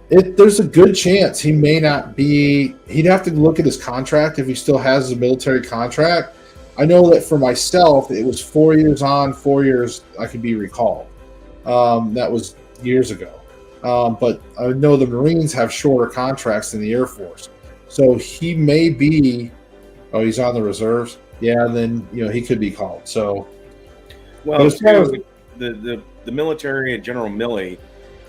There's a good chance he may not be. He'd have to look at his contract if he still has a military contract. I know that for myself, it was 4 years on, 4 years I could be recalled. That was years ago. But I know the Marines have shorter contracts than the Air Force. So he may be, he's on the reserves. Yeah, then, he could be called. So, well, the military and General Milley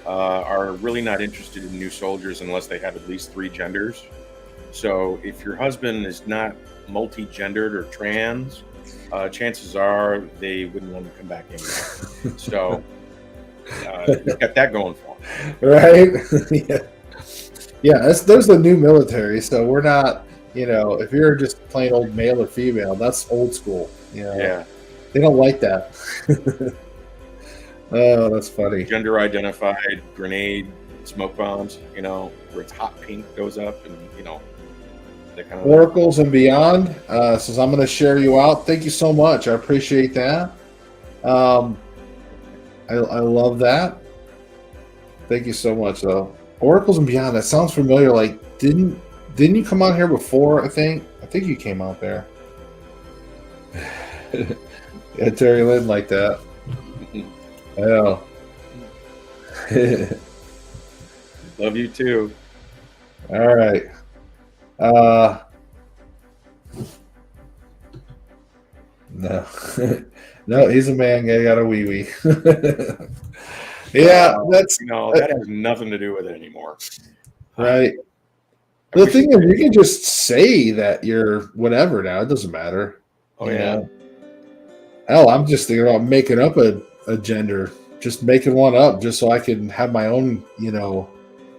are really not interested in new soldiers unless they have at least 3 genders. So if your husband is not multi-gendered or trans, chances are they wouldn't want to come back anymore. So he's got that going for him. Right? Yeah, there's the new military. So we're not, if you're just plain old male or female, that's old school. Yeah. They don't like that. Oh, that's funny. Gender identified grenade smoke bombs, where it's hot pink goes up and, that kind of Oracles and Beyond says, I'm going to share you out. Thank you so much. I appreciate that. I love that. Thank you so much, though. Oracles and Beyond, that sounds familiar. Like, didn't you come out here before, I think you came out there. Yeah, Terry Lynn like that. Yeah. Love you too. All right. No. No, he's a man. Guy got a wee wee. Yeah, that's that has nothing to do with it anymore. Right. The thing is, you can just say that you're whatever now. It doesn't matter. Oh yeah. Hell, I'm just thinking about making up a gender, just making one up, just so I can have my own.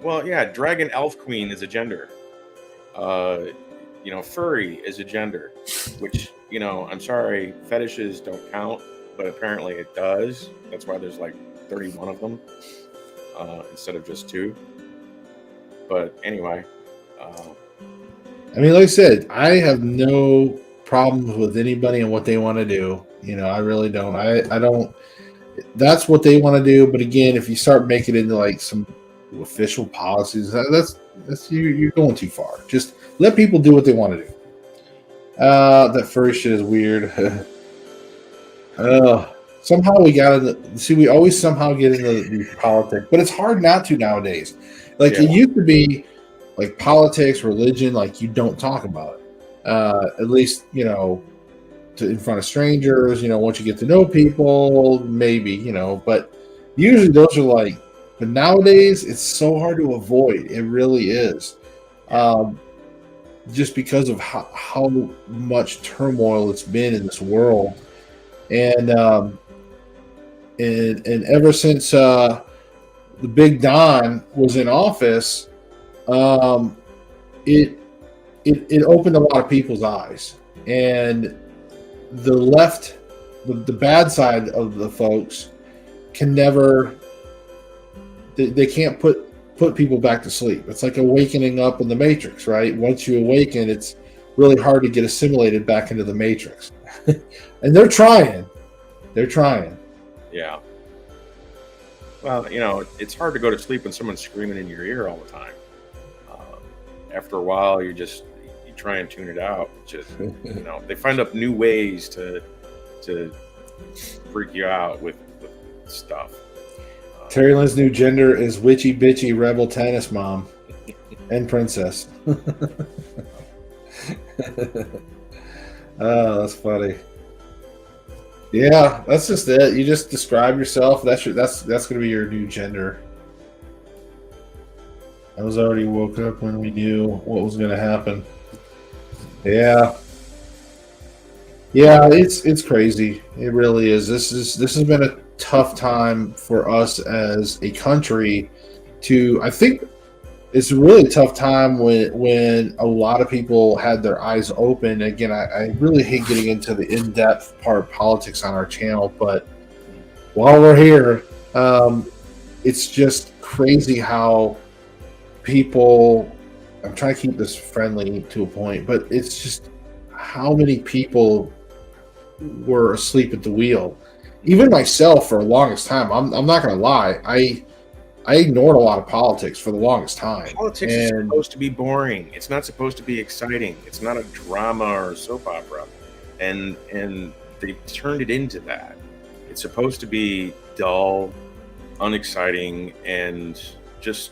Well, yeah, Dragon Elf Queen is a gender. Furry is a gender, which, I'm sorry, fetishes don't count, but apparently it does. That's why there's like 31 of them instead of just 2. But anyway. I mean, like I said, I have no problems with anybody and what they want to do. I really don't. I don't. That's what they want to do. But again, if you start making it into like some official policies, that's you're going too far. Just let people do what they want to do. That furry shit is weird. Somehow we got into. We always somehow get into politics, but it's hard not to nowadays. Like it used to be, like politics, religion, like you don't talk about it. At least in front of strangers. Once you get to know people, maybe. But usually those are like. But nowadays, it's so hard to avoid. It really is. Just because of how much turmoil it's been in this world. And ever since the Big Don was in office, it opened a lot of people's eyes. And the left, the bad side of the folks can never... They can't put people back to sleep. It's like awakening up in the Matrix, right? Once you awaken, it's really hard to get assimilated back into the Matrix. And they're trying. Yeah. Well, it's hard to go to sleep when someone's screaming in your ear all the time. After a while, you try and tune it out. Just they find up new ways to freak you out with stuff. Terry Lynn's new gender is witchy bitchy rebel tennis mom and princess. Oh, that's funny. Yeah, that's just it. You just describe yourself. That's gonna be your new gender. I was already woke up when we knew what was gonna happen. Yeah. Yeah, it's crazy. It really is. This has been a tough time for us as a country I think it's a really tough time when a lot of people had their eyes open. Again, I really hate getting into the in-depth part of politics on our channel, but while we're here, it's just crazy how people, I'm trying to keep this friendly to a point, but it's just how many people were asleep at the wheel. Even myself, for the longest time, I'm not going to lie, I ignored a lot of politics for the longest time. Politics is supposed to be boring. It's not supposed to be exciting. It's not a drama or a soap opera, and they turned it into that. It's supposed to be dull, unexciting, and just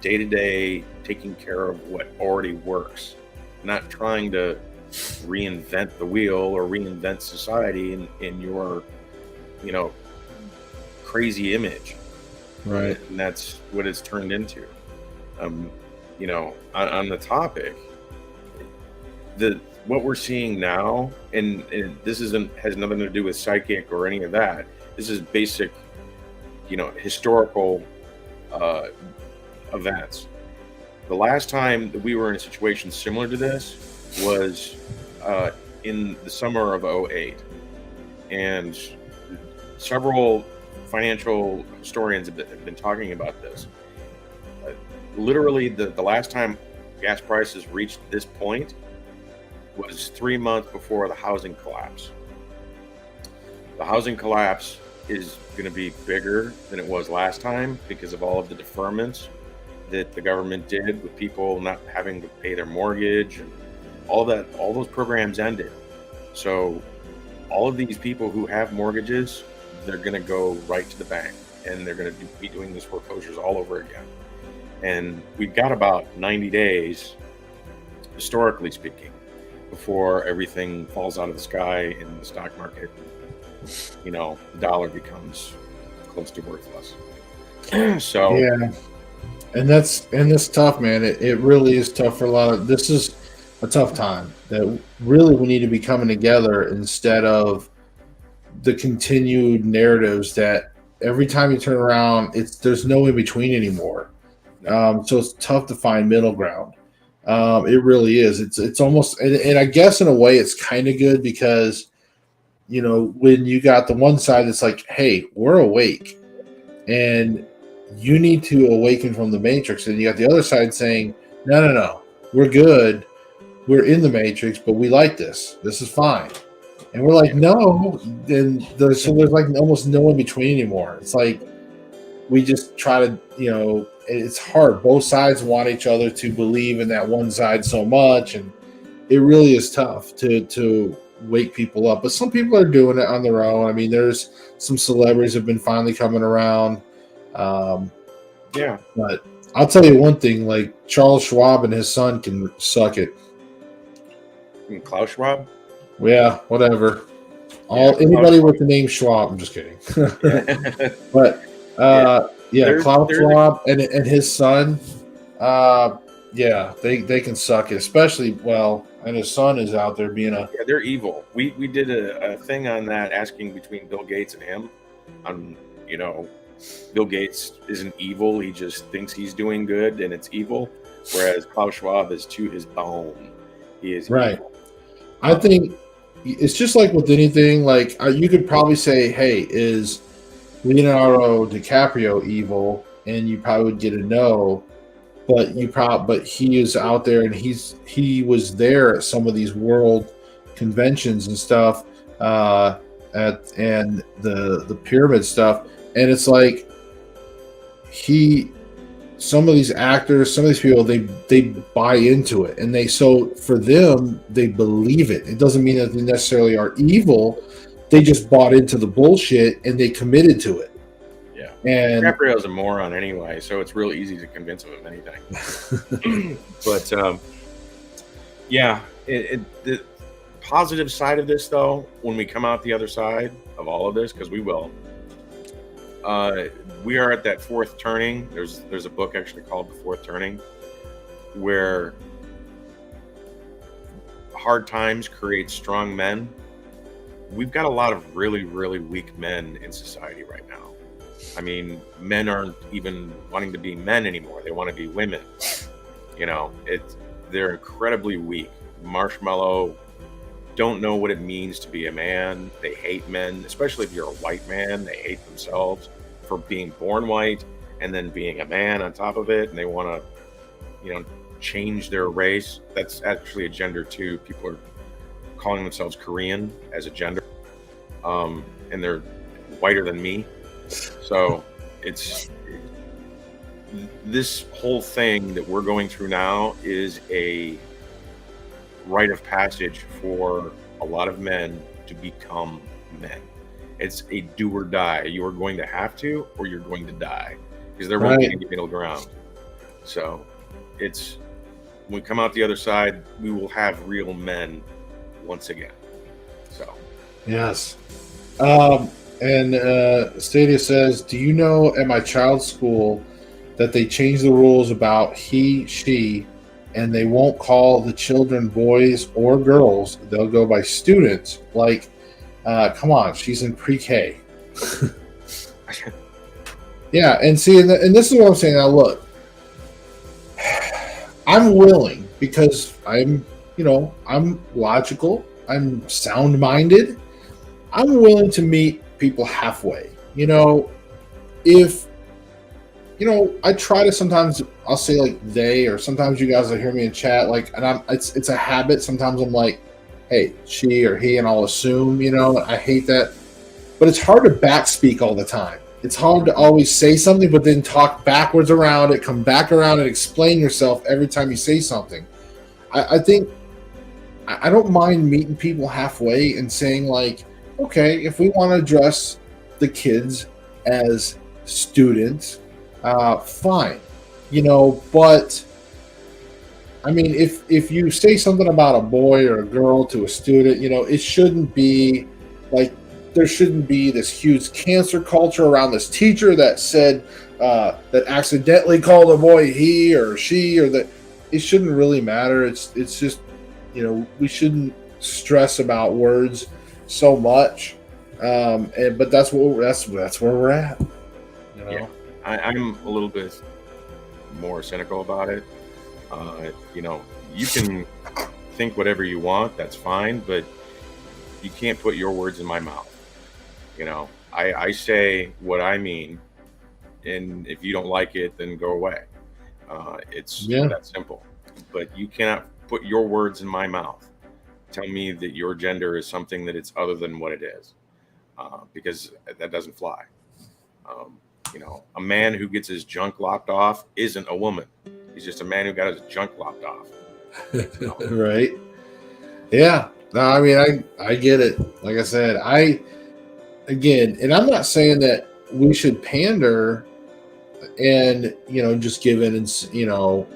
day to day taking care of what already works, not trying to reinvent the wheel or reinvent society in your, crazy image. Right. And that's what it's turned into. On the topic, what we're seeing now, and this has nothing to do with psychic or any of that. This is basic, historical events. The last time that we were in a situation similar to this was in the summer of '08, and several financial historians have been talking about this. Literally, the last time gas prices reached this point was 3 months before the housing collapse. The housing collapse is going to be bigger than it was last time because of all of the deferments that the government did with people not having to pay their mortgage, and all those programs ended. So all of these people who have mortgages, they're going to go right to the bank, and they're going to be doing these foreclosures all over again. And we've got about 90 days, historically speaking, before everything falls out of the sky in the stock market. The dollar becomes close to worthless. So yeah, and that's tough, man. It really is tough for a lot of. This is a tough time that really we need to be coming together instead of the continued narratives that every time you turn around, there's no in between anymore. So it's tough to find middle ground. It really is. It's almost, and I guess in a way it's kind of good because, when you got the one side that's like, hey, we're awake and you need to awaken from the matrix. And you got the other side saying, no, we're good. We're in the matrix, but we like this. This is fine. And we're like, no. Then there's like almost no in between anymore. It's like we just try to, it's hard. Both sides want each other to believe in that one side so much, and it really is tough to wake people up. But some people are doing it on their own. I mean, there's some celebrities have been finally coming around. Yeah. But I'll tell you one thing: like Charles Schwab and his son can suck it. And Klaus Schwab. Yeah, whatever. Anybody with the name Schwab. I'm just kidding. But Klaus Schwab and his son. They can suck it, especially and his son is out there being they're evil. We did a thing on that, asking between Bill Gates and him. Bill Gates isn't evil; he just thinks he's doing good, and it's evil. Whereas Klaus Schwab is to his bone. He is right. Evil. I think it's just like with anything. Like you could probably say, "Hey, is Leonardo DiCaprio evil?" And you probably would get a no. But he is out there, and he was there at some of these world conventions and stuff, and the pyramid stuff, and it's like some of these actors, some of these people, they buy into it, and for them they believe it. It doesn't mean that they necessarily are evil. They just bought into the bullshit and they committed to it. And DiCaprio's a moron anyway, so it's real easy to convince him of anything. But the positive side of this, though, when we come out the other side of all of this, because we will, we are at that fourth turning. There's a book actually called The Fourth Turning, where hard times create strong men. We've got a lot of really, really weak men in society right now. I mean, men aren't even wanting to be men anymore. They want to be women. They're incredibly weak. Marshmallow, don't know what it means to be a man. They hate men, especially if you're a white man. They hate themselves for being born white. and then being a man on top of it, and they want to, change their race. That's actually a gender too. People are calling themselves Korean as a gender, and they're whiter than me. So it's this whole thing that we're going through now is a rite of passage for a lot of men to become men. It's a do or die. You are going to have to, or you're going to die, because there won't be any middle ground. So it's, when we come out the other side, we will have real men once again. So yes. And Stadia says, do you know at my child's school that they changed the rules about he, she, and they won't call the children boys or girls. They'll go by students. Like, come on, she's in pre-K. Yeah, and see, and this is what I'm saying. Now, look, I'm willing, because I'm logical, I'm sound-minded. I'm willing to meet people halfway. If I try to, sometimes I'll say like they, or sometimes you guys will hear me in chat, like, and it's a habit. Sometimes I'm like, hey, she or he, and I'll assume, I hate that. But it's hard to backspeak all the time. It's hard to always say something, but then talk backwards around it, come back around and explain yourself every time you say something. I think I don't mind meeting people halfway and saying like, okay, if we want to address the kids as students, fine, but I mean, if you say something about a boy or a girl to a student, it shouldn't be like, there shouldn't be this huge cancer culture around this teacher that said that accidentally called a boy he or she, or that. It shouldn't really matter. It's just, we shouldn't stress about words so much. But that's where we're at. Yeah, I'm a little bit more cynical about it. You can think whatever you want. That's fine, but you can't put your words in my mouth. I say what I mean, and if you don't like it, then go away. It's that simple. But you cannot put your words in my mouth. Tell me that your gender is something that it's other than what it is, because that doesn't fly. A man who gets his junk lopped off isn't a woman. He's just a man who got his junk lopped off. Right? Yeah. No, I mean, I get it. Like I said, and I'm not saying that we should pander and, just give in and,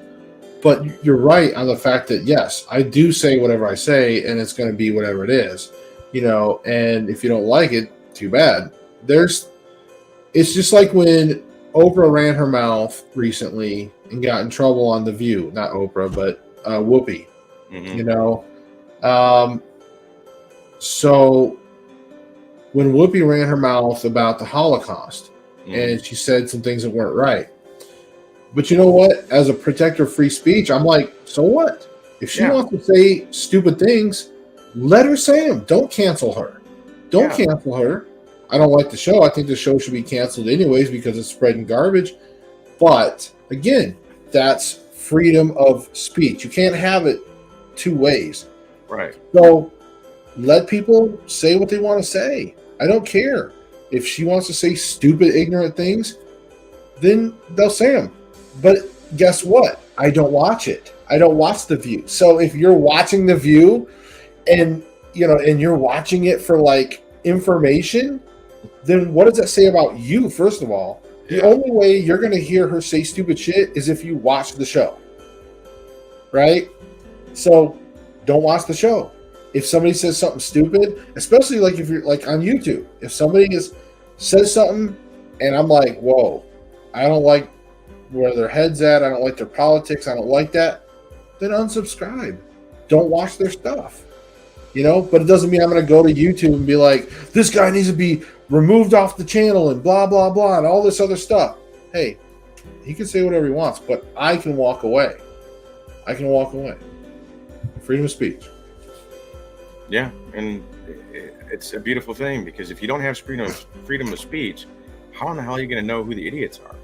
but you're right on the fact that, yes, I do say whatever I say, and it's going to be whatever it is, and if you don't like it, too bad. It's just like when Oprah ran her mouth recently and got in trouble on The View. Not Oprah, but Whoopi. Mm-hmm. So when Whoopi ran her mouth about the Holocaust, and she said some things that weren't right. But you know what? As a protector of free speech, I'm like, so what? If she wants to say stupid things, let her say them. Don't cancel her. Don't cancel her. I don't like the show. I think the show should be canceled anyways because it's spreading garbage. But again, that's freedom of speech. You can't have it two ways. Right. So let people say what they want to say. I don't care. If she wants to say stupid, ignorant things, then they'll say them. But guess what? I don't watch it. I don't watch The View. So if you're watching The View and you're watching it for like information, then what does that say about you, first of all? The only way you're going to hear her say stupid shit is if you watch the show. Right? So don't watch the show. If somebody says something stupid, especially like if you're like on YouTube, if somebody says something and I'm like, whoa, I don't like where their head's at, I don't like their politics, I don't like that, then unsubscribe. Don't watch their stuff. But it doesn't mean I'm going to go to YouTube and be like, this guy needs to be removed off the channel and blah, blah, blah, and all this other stuff. Hey, he can say whatever he wants, but I can walk away. I can walk away. Freedom of speech. Yeah, and it's a beautiful thing, because if you don't have freedom of speech, how in the hell are you going to know who the idiots are?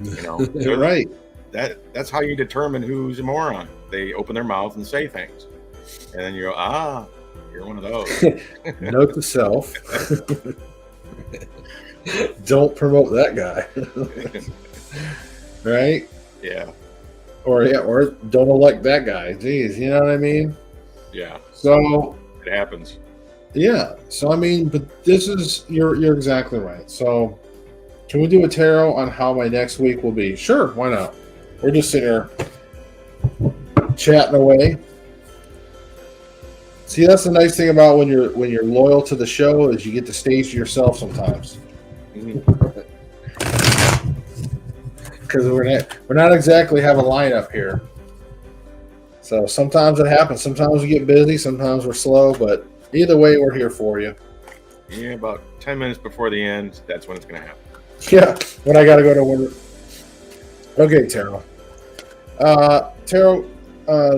You know, Right. That's how you determine who's a moron. They open their mouth and say things, and then you go, you're one of those. Note to self. Don't promote that guy. Right? Yeah. Or don't elect that guy. Jeez, you know what I mean? Yeah. So it happens. Yeah. So I mean, but this is you're exactly right. So can we do a tarot on how my next week will be? Sure, why not? We're just sitting here chatting away. See, that's the nice thing about when you're loyal to the show is you get to stage yourself sometimes. Because we're not exactly have a lineup here. So sometimes it happens. Sometimes we get busy. Sometimes we're slow. But either way, we're here for you. Yeah, about 10 minutes before the end, that's when it's going to happen. Yeah, when I got to go to work. Okay, Tarot.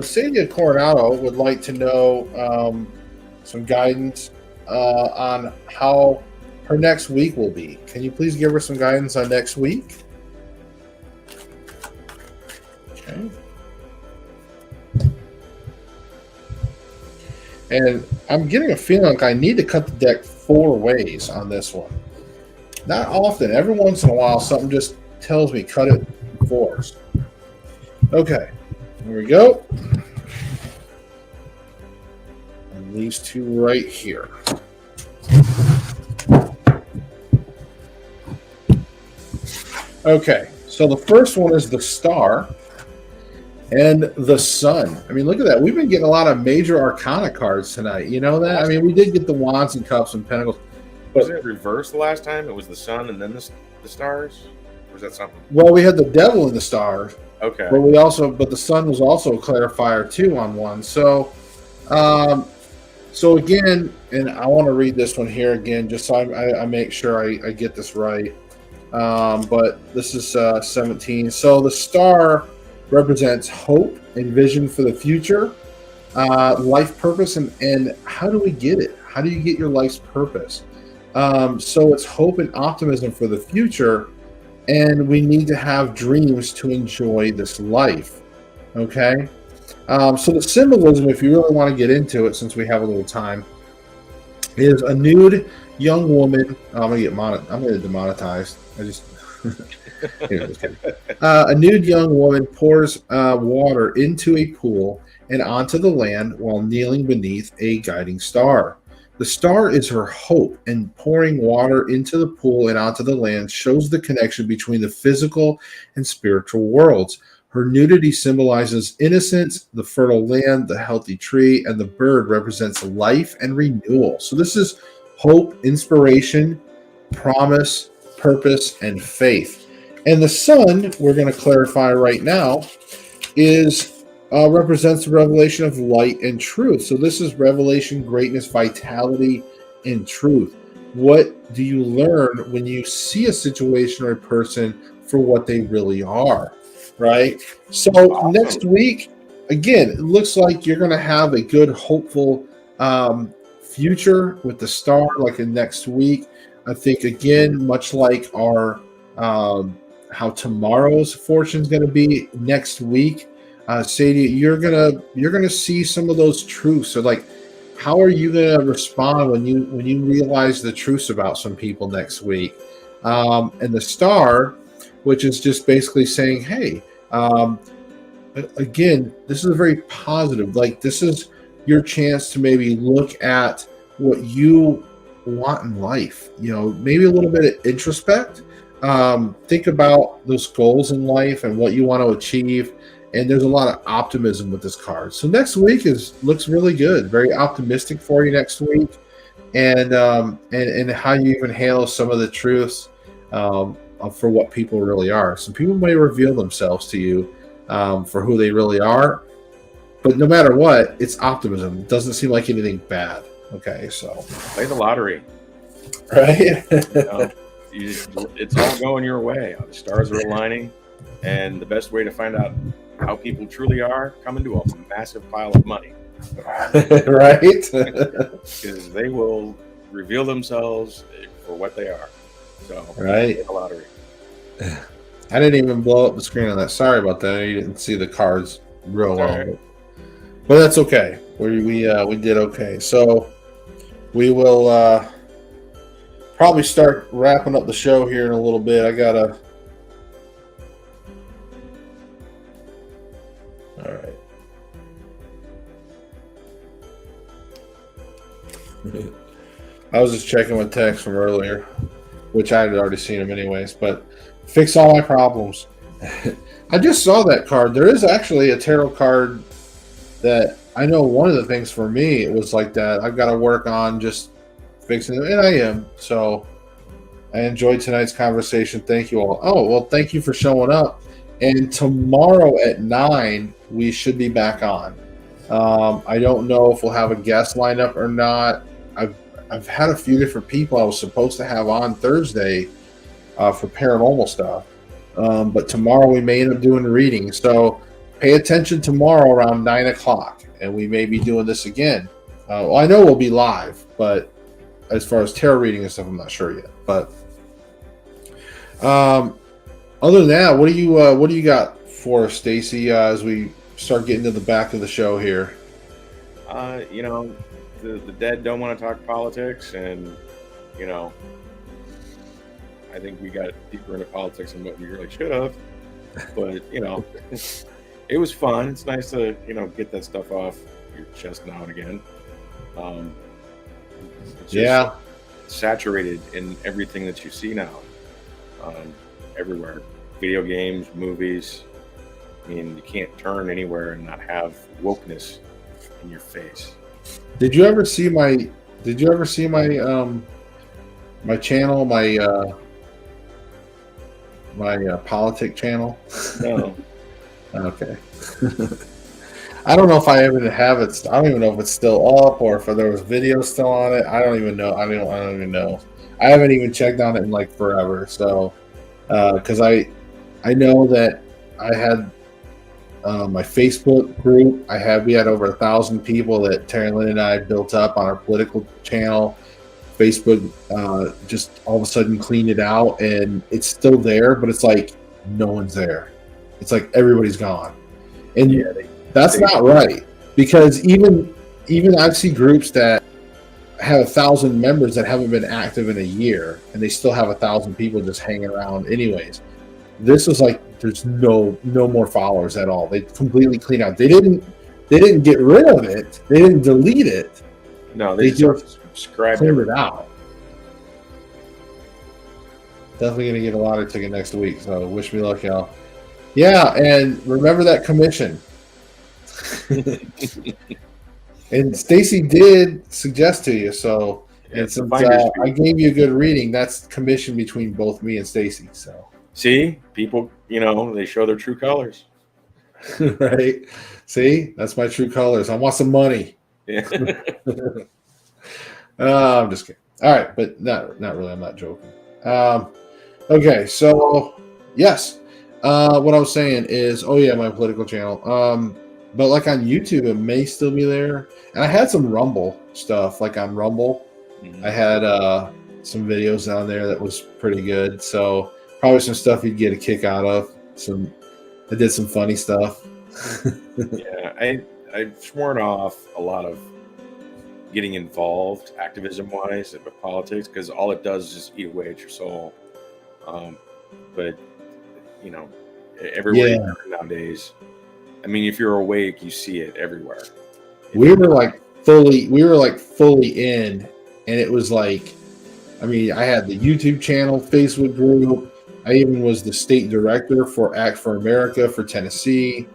Celia Coronado would like to know some guidance on how her next week will be. Can you please give her some guidance on next week? Okay. And I'm getting a feeling like I need to cut the deck 4 ways on this one. Not often. Every once in a while, something just tells me cut it 4s. Okay. Here we go. And these 2 right here. Okay. So the first one is the Star and the Sun. I mean, look at that. We've been getting a lot of major arcana cards tonight. You know that? I mean, we did get the Wands and Cups and Pentacles. Was it reversed the last time? It was the Sun and then the stars? Or was that something? Well, we had the Devil and the Stars. Okay. But the Sun was also a clarifier too on one. So, so again, and I want to read this one here again, just so I make sure I get this right. But this is 17. So the Star represents hope and vision for the future, life purpose, and how do we get it? How do you get your life's purpose? So it's hope and optimism for the future, and we need to have dreams to enjoy this life. Okay? So the symbolism, if you really want to get into it, since we have a little time, is a nude young woman. I'm going to get demonetized. I just... a nude young woman pours water into a pool and onto the land while kneeling beneath a guiding star. The star is her hope, and pouring water into the pool and onto the land shows the connection between the physical and spiritual worlds. Her nudity symbolizes innocence, the fertile land, the healthy tree, and the bird represents life and renewal. So this is hope, inspiration, promise, purpose, and faith. And the sun, we're going to clarify right now, represents the revelation of light and truth. So this is revelation, greatness, vitality, and truth. What do you learn when you see a situation or a person for what they really are, right? So next week, again, it looks like you're going to have a good, hopeful future with the star, like in next week. I think, again, much like our how tomorrow's fortune is going to be next week, Sadie, you're gonna see some of those truths. So, like, how are you gonna respond when you realize the truths about some people next week? And the star, which is just basically saying, hey, again, this is a very positive. Like, this is your chance to maybe look at what you want in life. You know, maybe a little bit of introspect. Think about those goals in life and what you want to achieve. And there's a lot of optimism with this card. So next week looks really good. Very optimistic for you next week. And how you even handle some of the truths for what people really are. Some people may reveal themselves to you for who they really are. But no matter what, it's optimism. It doesn't seem like anything bad. Okay, so. Play the lottery. Right? It's all going your way. The stars are aligning. And the best way to find out how people truly are, come into a massive pile of money. Right? Because they will reveal themselves for what they are. So, right. The lottery. I didn't even blow up the screen on that. Sorry about that. You didn't see the cards real well, Right. but that's okay. We did okay. So we will probably start wrapping up the show here in a little bit. I gotta. All right. I was just checking my text from earlier, which I had already seen them anyways, but fix all my problems. I just saw that card. There is actually a tarot card that I know one of the things for me, it was like that. I've got to work on just fixing it, and I am. So I enjoyed tonight's conversation. Thank you all. Oh, well, thank you for showing up. And tomorrow at 9, we should be back on. I don't know if we'll have a guest lineup or not. I've had a few different people I was supposed to have on Thursday for paranormal stuff. But tomorrow we may end up doing a reading. So pay attention tomorrow around 9 o'clock, and we may be doing this again. Well, I know we'll be live, but as far as tarot reading and stuff, I'm not sure yet. But other than that, what do you got for us, Stacy, as we start getting to the back of the show here? You know, the dead don't want to talk politics, and you know, I think we got deeper into politics than what we really should have. But you know, it was fun. It's nice to get that stuff off your chest now and again. It's just saturated in everything that you see now, everywhere. Video games, movies. I mean, you can't turn anywhere and not have wokeness in your face. Did you ever see my my channel, my politic channel? No. Okay. I don't know if I even have it. I don't even know if it's still up or if there was video still on it. I don't even know. I don't even know. I haven't even checked on it in like forever. So, because I know that I had my Facebook group. We had over 1,000 people that Terry Lynn and I built up on our political channel. Facebook just all of a sudden cleaned it out, and it's still there, but it's like no one's there. It's like everybody's gone, and that's not right, because even I've seen groups that have 1,000 members that haven't been active in a year, and they still have 1,000 people just hanging around. Anyways, this was like there's no more followers at all. They completely cleaned out. They didn't get rid of it. They didn't delete it. No, they just subscribed it out. Definitely gonna get a lottery ticket next week. So wish me luck, y'all. Yeah, and remember that commission. And Stacy did suggest to you, so and since I gave you a good reading, that's commission between both me and Stacy. So see, people, they show their true colors. Right? See, that's my true colors. I want some money. Yeah. I'm just kidding. All right, but not really. I'm not joking. Okay, so yes, what I was saying is, my political channel. But like on YouTube, it may still be there. And I had some Rumble stuff, like on Rumble. Mm-hmm. I had some videos down there that was pretty good. So probably some stuff you'd get a kick out of. I did some funny stuff. Yeah, I've sworn off a lot of getting involved activism-wise with politics, because all it does is just eat away at your soul. But everywhere you turn nowadays, I mean, if you're awake, you see it everywhere. We were like fully in, and it was like, I mean, I had the YouTube channel, Facebook group. I even was the state director for Act for America for Tennessee.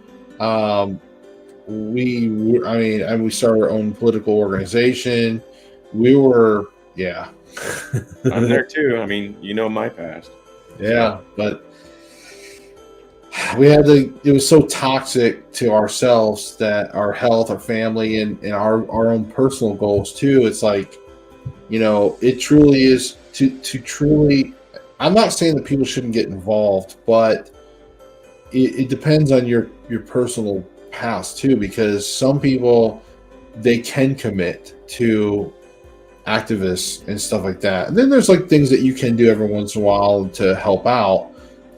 We started our own political organization. We were, I'm there too. I mean, my past. Yeah, but it was so toxic to ourselves, that our health, our family, and our own personal goals too. It's like, it truly is to truly, I'm not saying that people shouldn't get involved, but it depends on your personal past too, because some people, they can commit to activists and stuff like that. And then there's like things that you can do every once in a while to help out,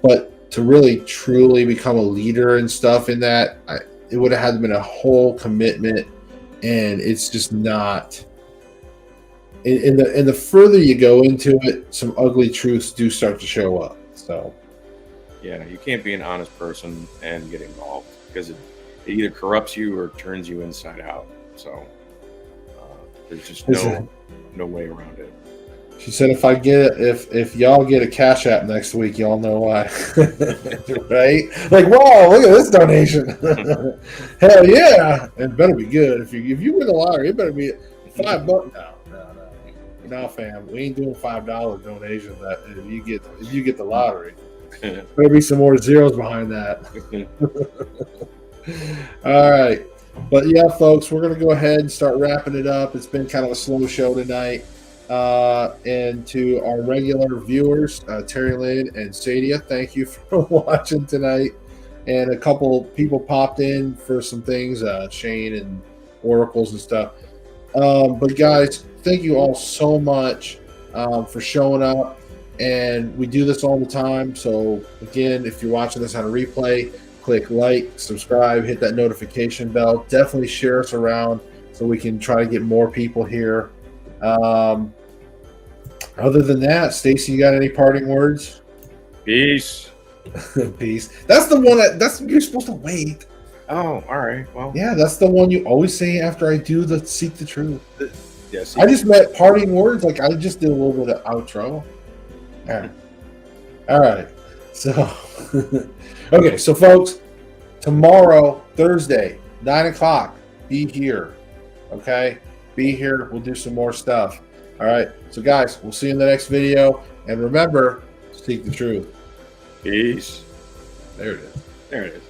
but to really truly become a leader and stuff in that, it would have had to been a whole commitment, and it's just not. And the further you go into it, some ugly truths do start to show up. So, yeah, you can't be an honest person and get involved, because it either corrupts you or turns you inside out. So there's just no way around it. She said, if y'all get a Cash App next week, y'all know why. Right? Like, wow, look at this donation. Hell yeah. It better be good. If you win the lottery, it better be $5. No, fam. We ain't doing $5 donation that if you get the lottery. Better be some more zeros behind that. All right. But yeah, folks, we're gonna go ahead and start wrapping it up. It's been kind of a slow show tonight. And to our regular viewers, Terry Lynn and Sadia, thank you for watching tonight. And a couple people popped in for some things, Shane and Oracles and stuff. But guys, thank you all so much for showing up. And we do this all the time. So again, if you're watching this on a replay, click like, subscribe, hit that notification bell. Definitely share us around so we can try to get more people here. Other than that, Stacy, you got any parting words? Peace. Peace. That's the one that's you're supposed to wait. Oh, all right. Well, yeah, that's the one you always say after I do the Seek the Truth. Yes. I just meant parting words. Like I just did a little bit of outro. All right. So, okay. So, folks, tomorrow, Thursday, 9:00, be here. Okay, be here. We'll do some more stuff. All right. So, guys, we'll see you in the next video. And remember, seek the truth. Peace. There it is. There it is.